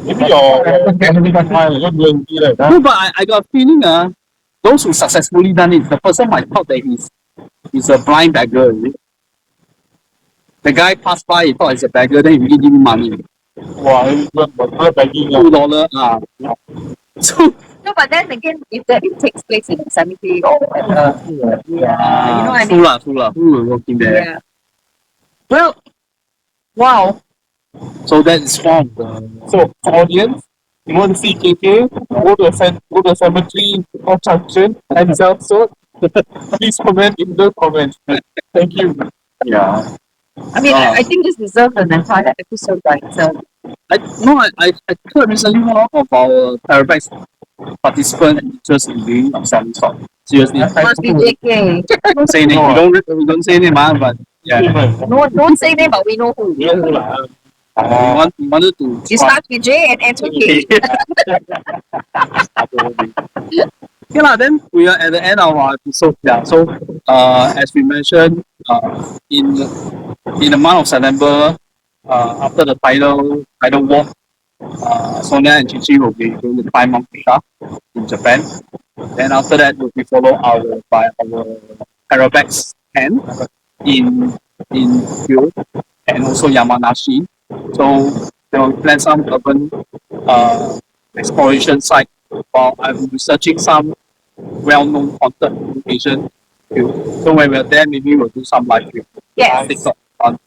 Maybe your No, but I got a feeling those who successfully done it, the person might thought that he's a blind beggar. Is it? The guy passed by, he thought he's a beggar, then he really give him money. Wow, $2. So No, but then again, if that it takes place in a cemetery or whatever, you know what I mean? true lah. Who will working there? Yeah. Well, wow. So that is one of the So audience, you want to see KK, go to a cemetery or junction and sell sword. Please comment in the comments. Thank you. yeah. I mean, I think this deserves an entire episode by itself. I heard recently one of our Parabex participant interest in doing selling stock. Seriously, Must be JK. don't say name. We don't say name, but yeah. No, don't say name, but we know who. We wanted to. It starts with J and ends with K. Okay lah, then we are at the end of our episode. Yeah, so as we mentioned, in the month of September, after the title walk, Sonia and Chichi will be going to climb Mount Pika in Japan. Then after that, we follow our Parabex Plan in Kyoto and also Yamanashi. So they will plan some urban exploration site. While I'm researching some well-known haunted location. So when we're there, maybe we'll do some live stream. Yes. TikTok. But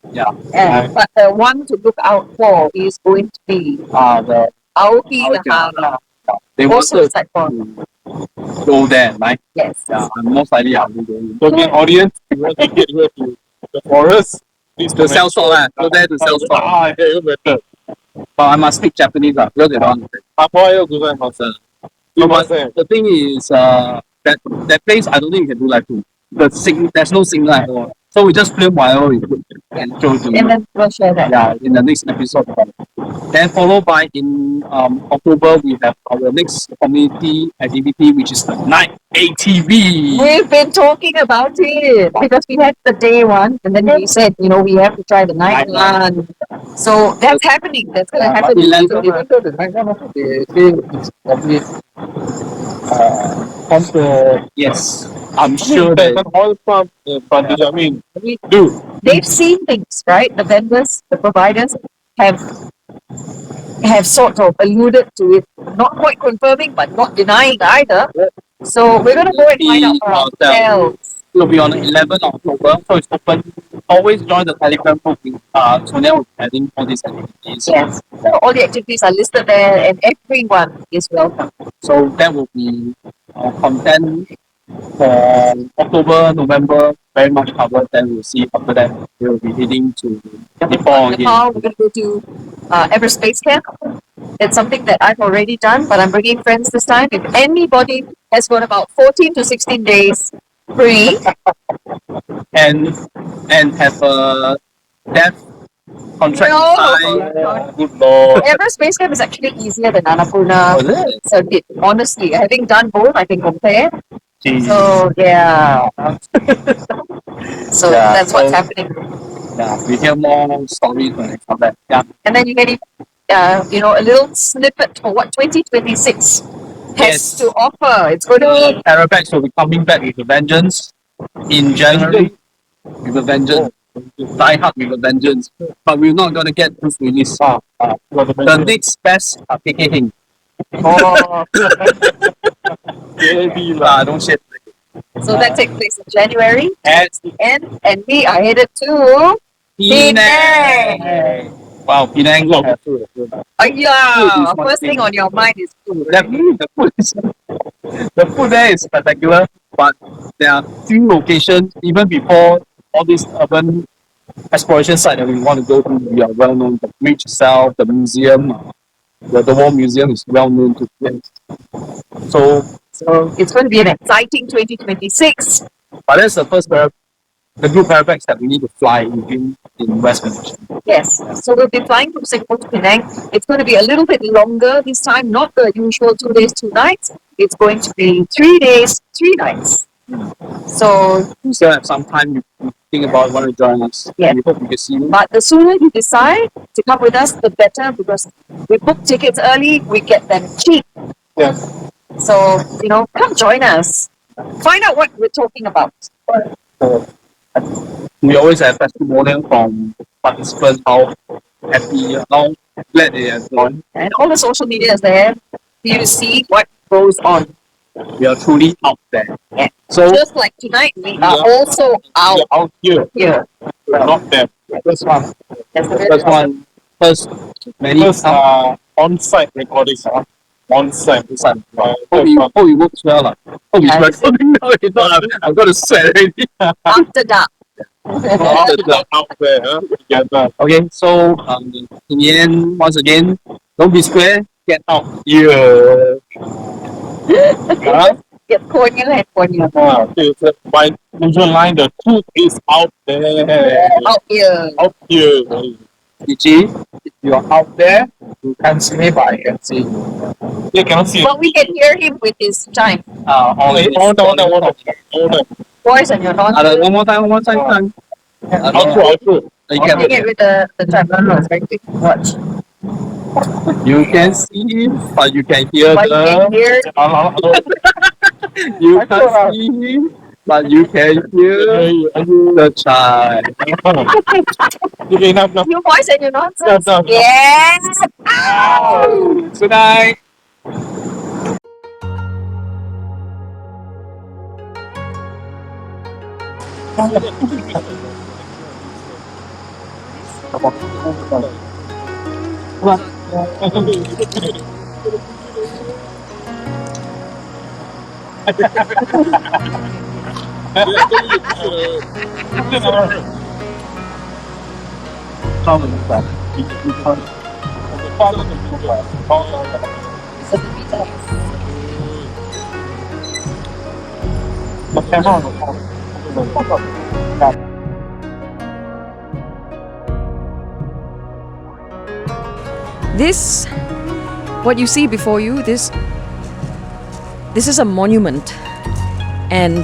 the one to look out for is going to be The Aoki Nahara. they Also wanted side for to go there, right? yes. Yeah, and most likely I'll be going. So the audience, you want to get here to the forest, please To sell stock, go there to sell stock. better. But I must speak Japanese, because they don't understand. No, but the thing is, that place, I don't think you can do live too. There's no signal at all. So we just film whatever we put and show to And you. then we'll share that. Yeah, in the next episode. Then followed by in October, we have our next community activity, which is the night ATV. We've been talking about it because we had the day one and then we said, we have to try the night one. So that's happening. That's going to happen. Even though the night one also, they say it's probably control. Yes, I'm sure that all from frontage. I mean, They've seen things, right? The vendors, the providers have sort of alluded to it, not quite confirming, but not denying either. So we're going to go and find out for ourselves. it will be on the 11th of October, so it's open. Always join the Telegram group. So now we're adding all these activities. Yes, so all the activities are listed there, and everyone is welcome. So that will be content for October, November, very much covered. Then we'll see after that. We'll be heading to Nepal again. Nepal, we're going to go to Everspace Camp. It's something that I've already done, but I'm bringing friends this time. If anybody has got about 14 to 16 days free, and have a death contract signed. good lord. Everspace Camp is actually easier than Annapurna Oh, is it? circuit. Honestly, having done both, I can compare. Jeez. So yeah, so Yeah, that's what's so- happening. Yeah, we hear more stories when I come back. Yeah. And then you get a little snippet for what 2026 has Yes. to offer. It's going to be Parabex will be coming back with a vengeance in January. With a vengeance. Die Hard with a vengeance. But we're not gonna get this release. The next best KK Hing. oh, Don't shit. so that takes place in January. And And we are headed to Penang. Wow, Penang. yeah. First thing on your mind is food. Definitely the food there is spectacular, but there are few locations even before all these urban exploration site that we want to go to. We are well known. The bridge itself, the museum, the War Museum is well known to them. So, It's going to be an exciting 2026. but that's the first the group Parabex that we need to fly in West Malaysia. Yes. So we'll be flying from Singapore to Penang. It's going to be a little bit longer this time, not the usual 2 days, 2 nights. It's going to be 3 days, 3 nights. So, We still have some time. You think about want to join us. Yeah. We hope we can see you. but the sooner you decide to come with us, the better, because we book tickets early, we get them cheap. Yeah. So, come join us. Find out what we're talking about. We always have testimonial from participants how happy, how glad they have joined. And all the social media is there for you to see what goes on. We are truly out there. Yeah. So Just like tonight, we are also out Out here, here. not them. This one. That's the first one, first many First on-site recordings. On-site. hope it works well. Hope it's Yes. recording now. If not, I'm gonna sweat already. after dark. Out there, together. Okay, so in the end, once again, don't be square, get out. Yeah. Get cornea and cornea. By usual line, the truth is out there. Out here. Out here. Ichi, if you're out there, You can't see me, but I can see you. You cannot see. But we can hear him with his chime. all Hold on. Voice and your non. one more time. Outro. You Sing it can, with the chime. No, it's very quick. Watch. you can see, but you can hear But you can hear. you can't see, but you can hear the chime. Enough. Your voice and your nonsense. No. Yes. Good night. This, what you see before you, this is a monument, and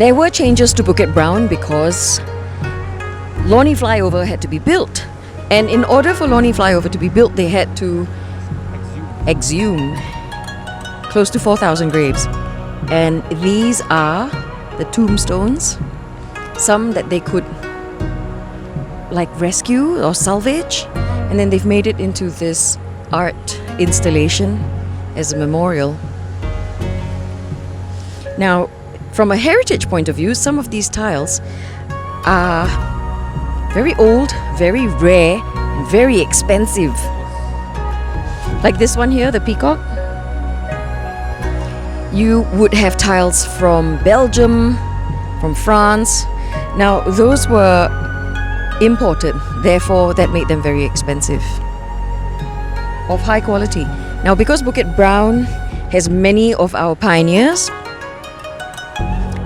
there were changes to Bukit Brown because Lornie Flyover had to be built, and in order for Lornie Flyover to be built, they had to exhume close to 4,000 graves, and these are the tombstones, some that they could like rescue or salvage, and then they've made it into this art installation as a memorial. Now, from a heritage point of view, some of these tiles are very old, very rare, and very expensive. Like this one here, the peacock. You would have tiles from Belgium, from France. Now, those were imported, therefore that made them very expensive, of high quality. Now, because Bukit Brown has many of our pioneers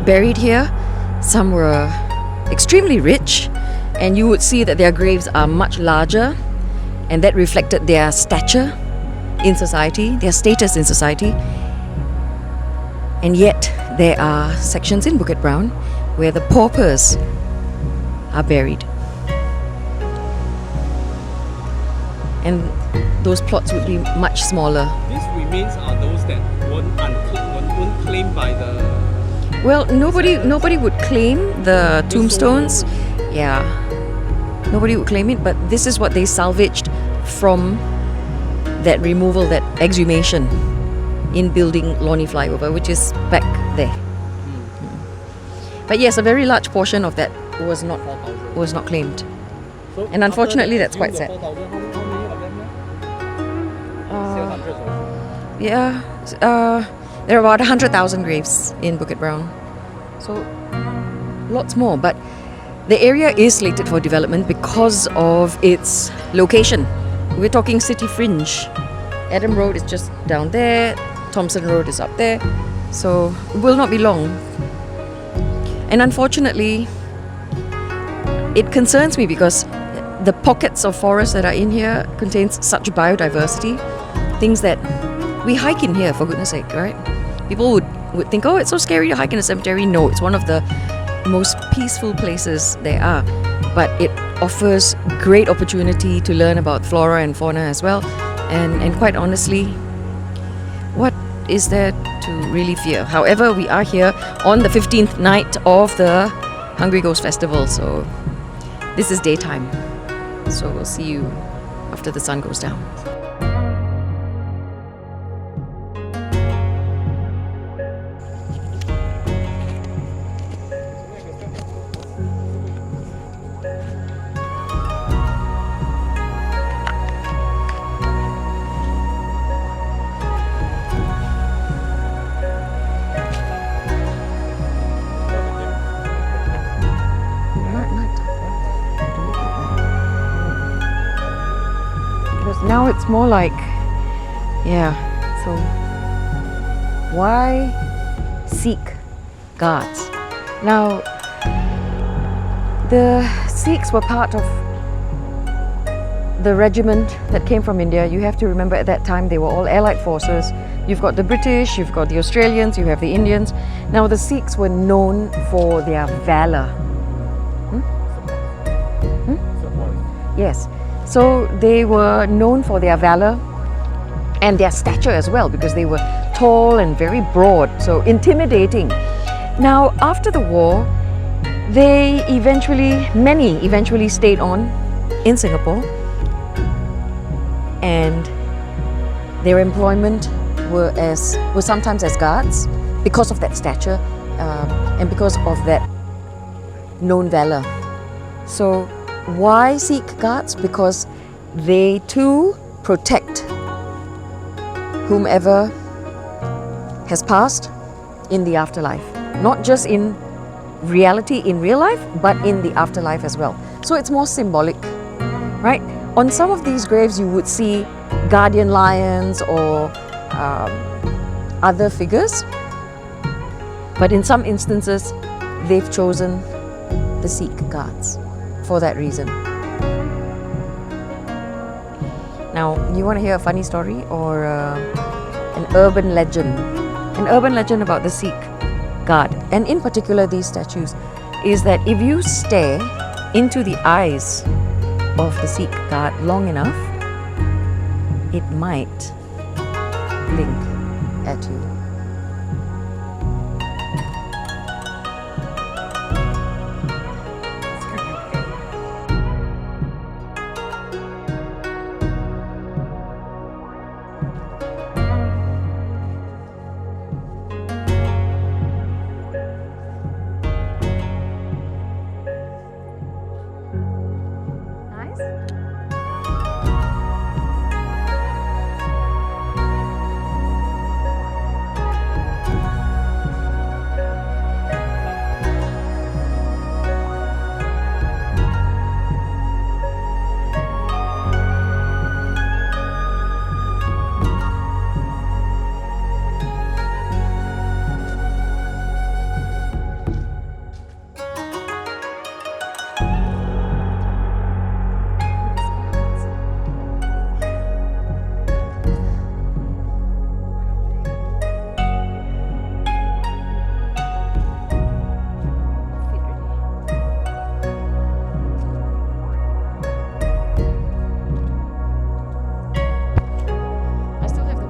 buried here, some were extremely rich, and you would see that their graves are much larger, and that reflected their stature in society, their status in society. And yet there are sections in Bukit Brown where the paupers are buried, and those plots would be much smaller. These remains are those that weren't claimed by the... Well, nobody would claim the tombstones. Yeah, nobody would claim it, but this is what they salvaged from that removal, that exhumation in building Lornie Flyover, which is back there. But yes, a very large portion of that was not claimed, So and unfortunately that's quite after sad. the 4,000, how many of them left? Still hundreds of them. Yeah, there are about 100,000 graves in Bukit Brown, so lots more. But the area is slated for development because of its location. We're talking city fringe. Adam Road is just down there, Thompson Road is up there, so it will not be long. And unfortunately, it concerns me because the pockets of forest that are in here contains such biodiversity, things that we hike in here, for goodness sake, right? People would think, oh, it's so scary to hike in a cemetery. No, it's one of the most peaceful places there are, but it offers great opportunity to learn about flora and fauna as well. And quite honestly, what is there to really fear? However, we are here on the 15th night of the Hungry Ghost Festival, so this is daytime. So we'll see you after the sun goes down. Now it's more like, yeah, so why Sikh guards? Now, the Sikhs were part of the regiment that came from India. You have to remember at that time they were all allied forces. You've got the British, you've got the Australians, you have the Indians. Now the Sikhs were known for their valor. Yes. So they were known for their valor and their stature as well, because they were tall and very broad, so intimidating. Now, after the war, many eventually stayed on in Singapore, and their employment were sometimes as guards because of that stature and because of that known valor. So why Sikh guards? Because they too protect whomever has passed in the afterlife. Not just in reality, in real life, but in the afterlife as well. So it's more symbolic, right? On some of these graves you would see guardian lions or other figures, but in some instances they've chosen the Sikh guards for that reason. Now, you want to hear a funny story or an urban legend? An urban legend about the Sikh god, and in particular these statues, is that if you stare into the eyes of the Sikh god long enough, it might blink at you.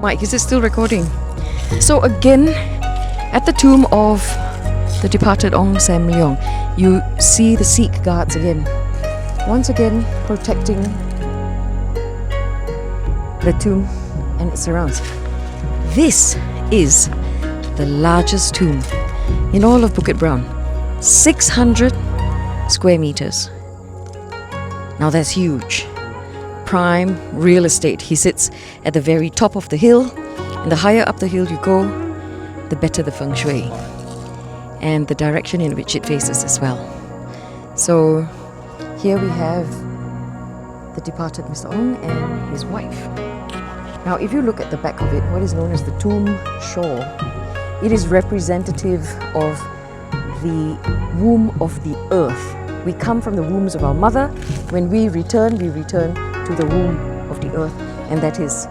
Mike, is it still recording? So again, at the tomb of the departed Ong Sam Leong, you see the Sikh guards again. Once again, protecting the tomb and its surrounds. This is the largest tomb in all of Bukit Brown. 600 square meters. Now that's huge. Prime real estate. He sits at the very top of the hill, and the higher up the hill you go, the better the feng shui and the direction in which it faces as well. So here we have the departed Mr. Ong and his wife. Now if you look at the back of it, what is known as the tomb shore, it is representative of the womb of the earth. We come from the wombs of our mother. When we return to the womb of the earth, and that is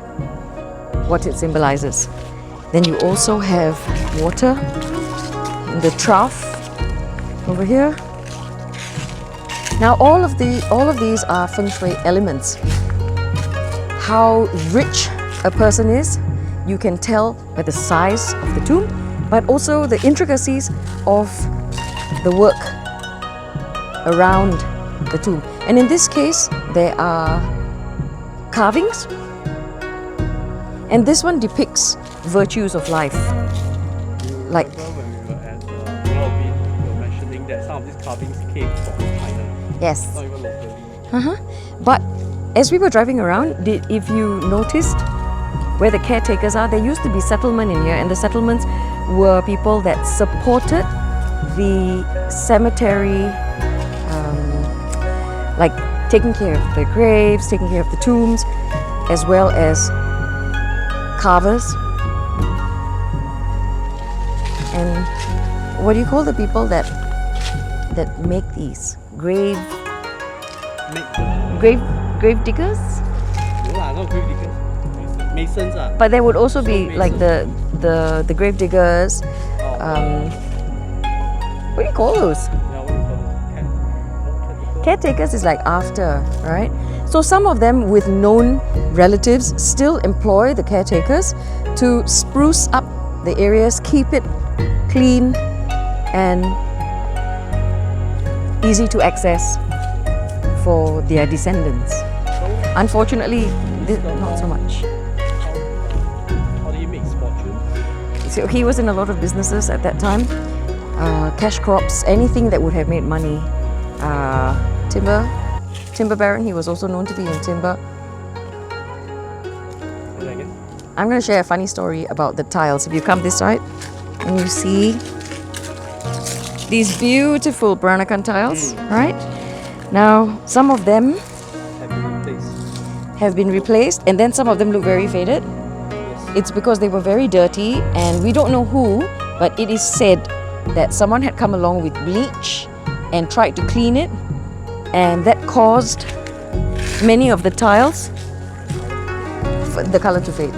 what it symbolizes. Then you also have water in the trough over here. Now all of these are feng shui elements. How rich a person is, you can tell by the size of the tomb, but also the intricacies of the work around the tomb. And in this case, there are carvings, and this one depicts virtues of life. Like when we were at Pulau Ubin, you were mentioning that some of these carvings came from China. Yes. Not even locally. But as we were driving around, if you noticed where the caretakers are, there used to be settlement in here, and the settlements were people that supported the cemetery, like taking care of the graves, taking care of the tombs, as well as carvers. And what do you call the people that make these grave diggers? No, not grave diggers. Masons. But there would also be Masons. like the grave diggers. What do you call those? Yeah, what do you call them? Caretakers is like after, right? So some of them with known relatives still employ the caretakers to spruce up the areas, keep it clean and easy to access for their descendants. Unfortunately, not so much. How do you make his fortune? So he was in a lot of businesses at that time. Cash crops, anything that would have made money. Timber baron, he was also known to be in timber. I'm going to share a funny story about the tiles. If you come this side and you see these beautiful Peranakan tiles, right? Now, some of them have been replaced, and then some of them look very faded. It's because they were very dirty, and we don't know who, but it is said that someone had come along with bleach and tried to clean it, and that caused many of the tiles for the color to fade.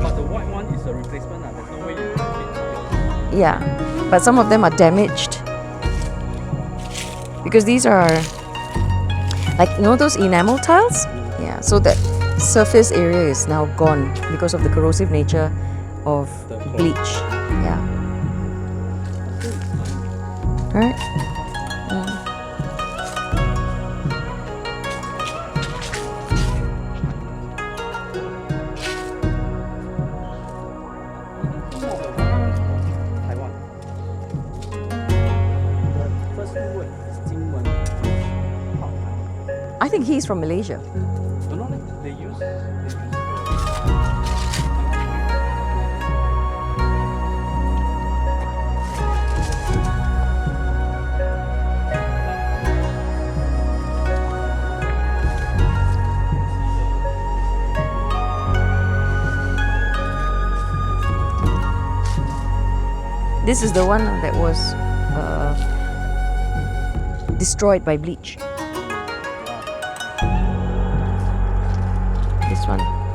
But the white one is a replacement. There's no way you can fit it. Yeah, but some of them are damaged because these are like, you know, those enamel tiles. Yeah, so that surface area is now gone because of the corrosive nature of The bleach. Yeah. Right. Taiwan. The first two word is 金文. I think he's from Malaysia. Don't know, they use This is the one that was destroyed by bleach. This one.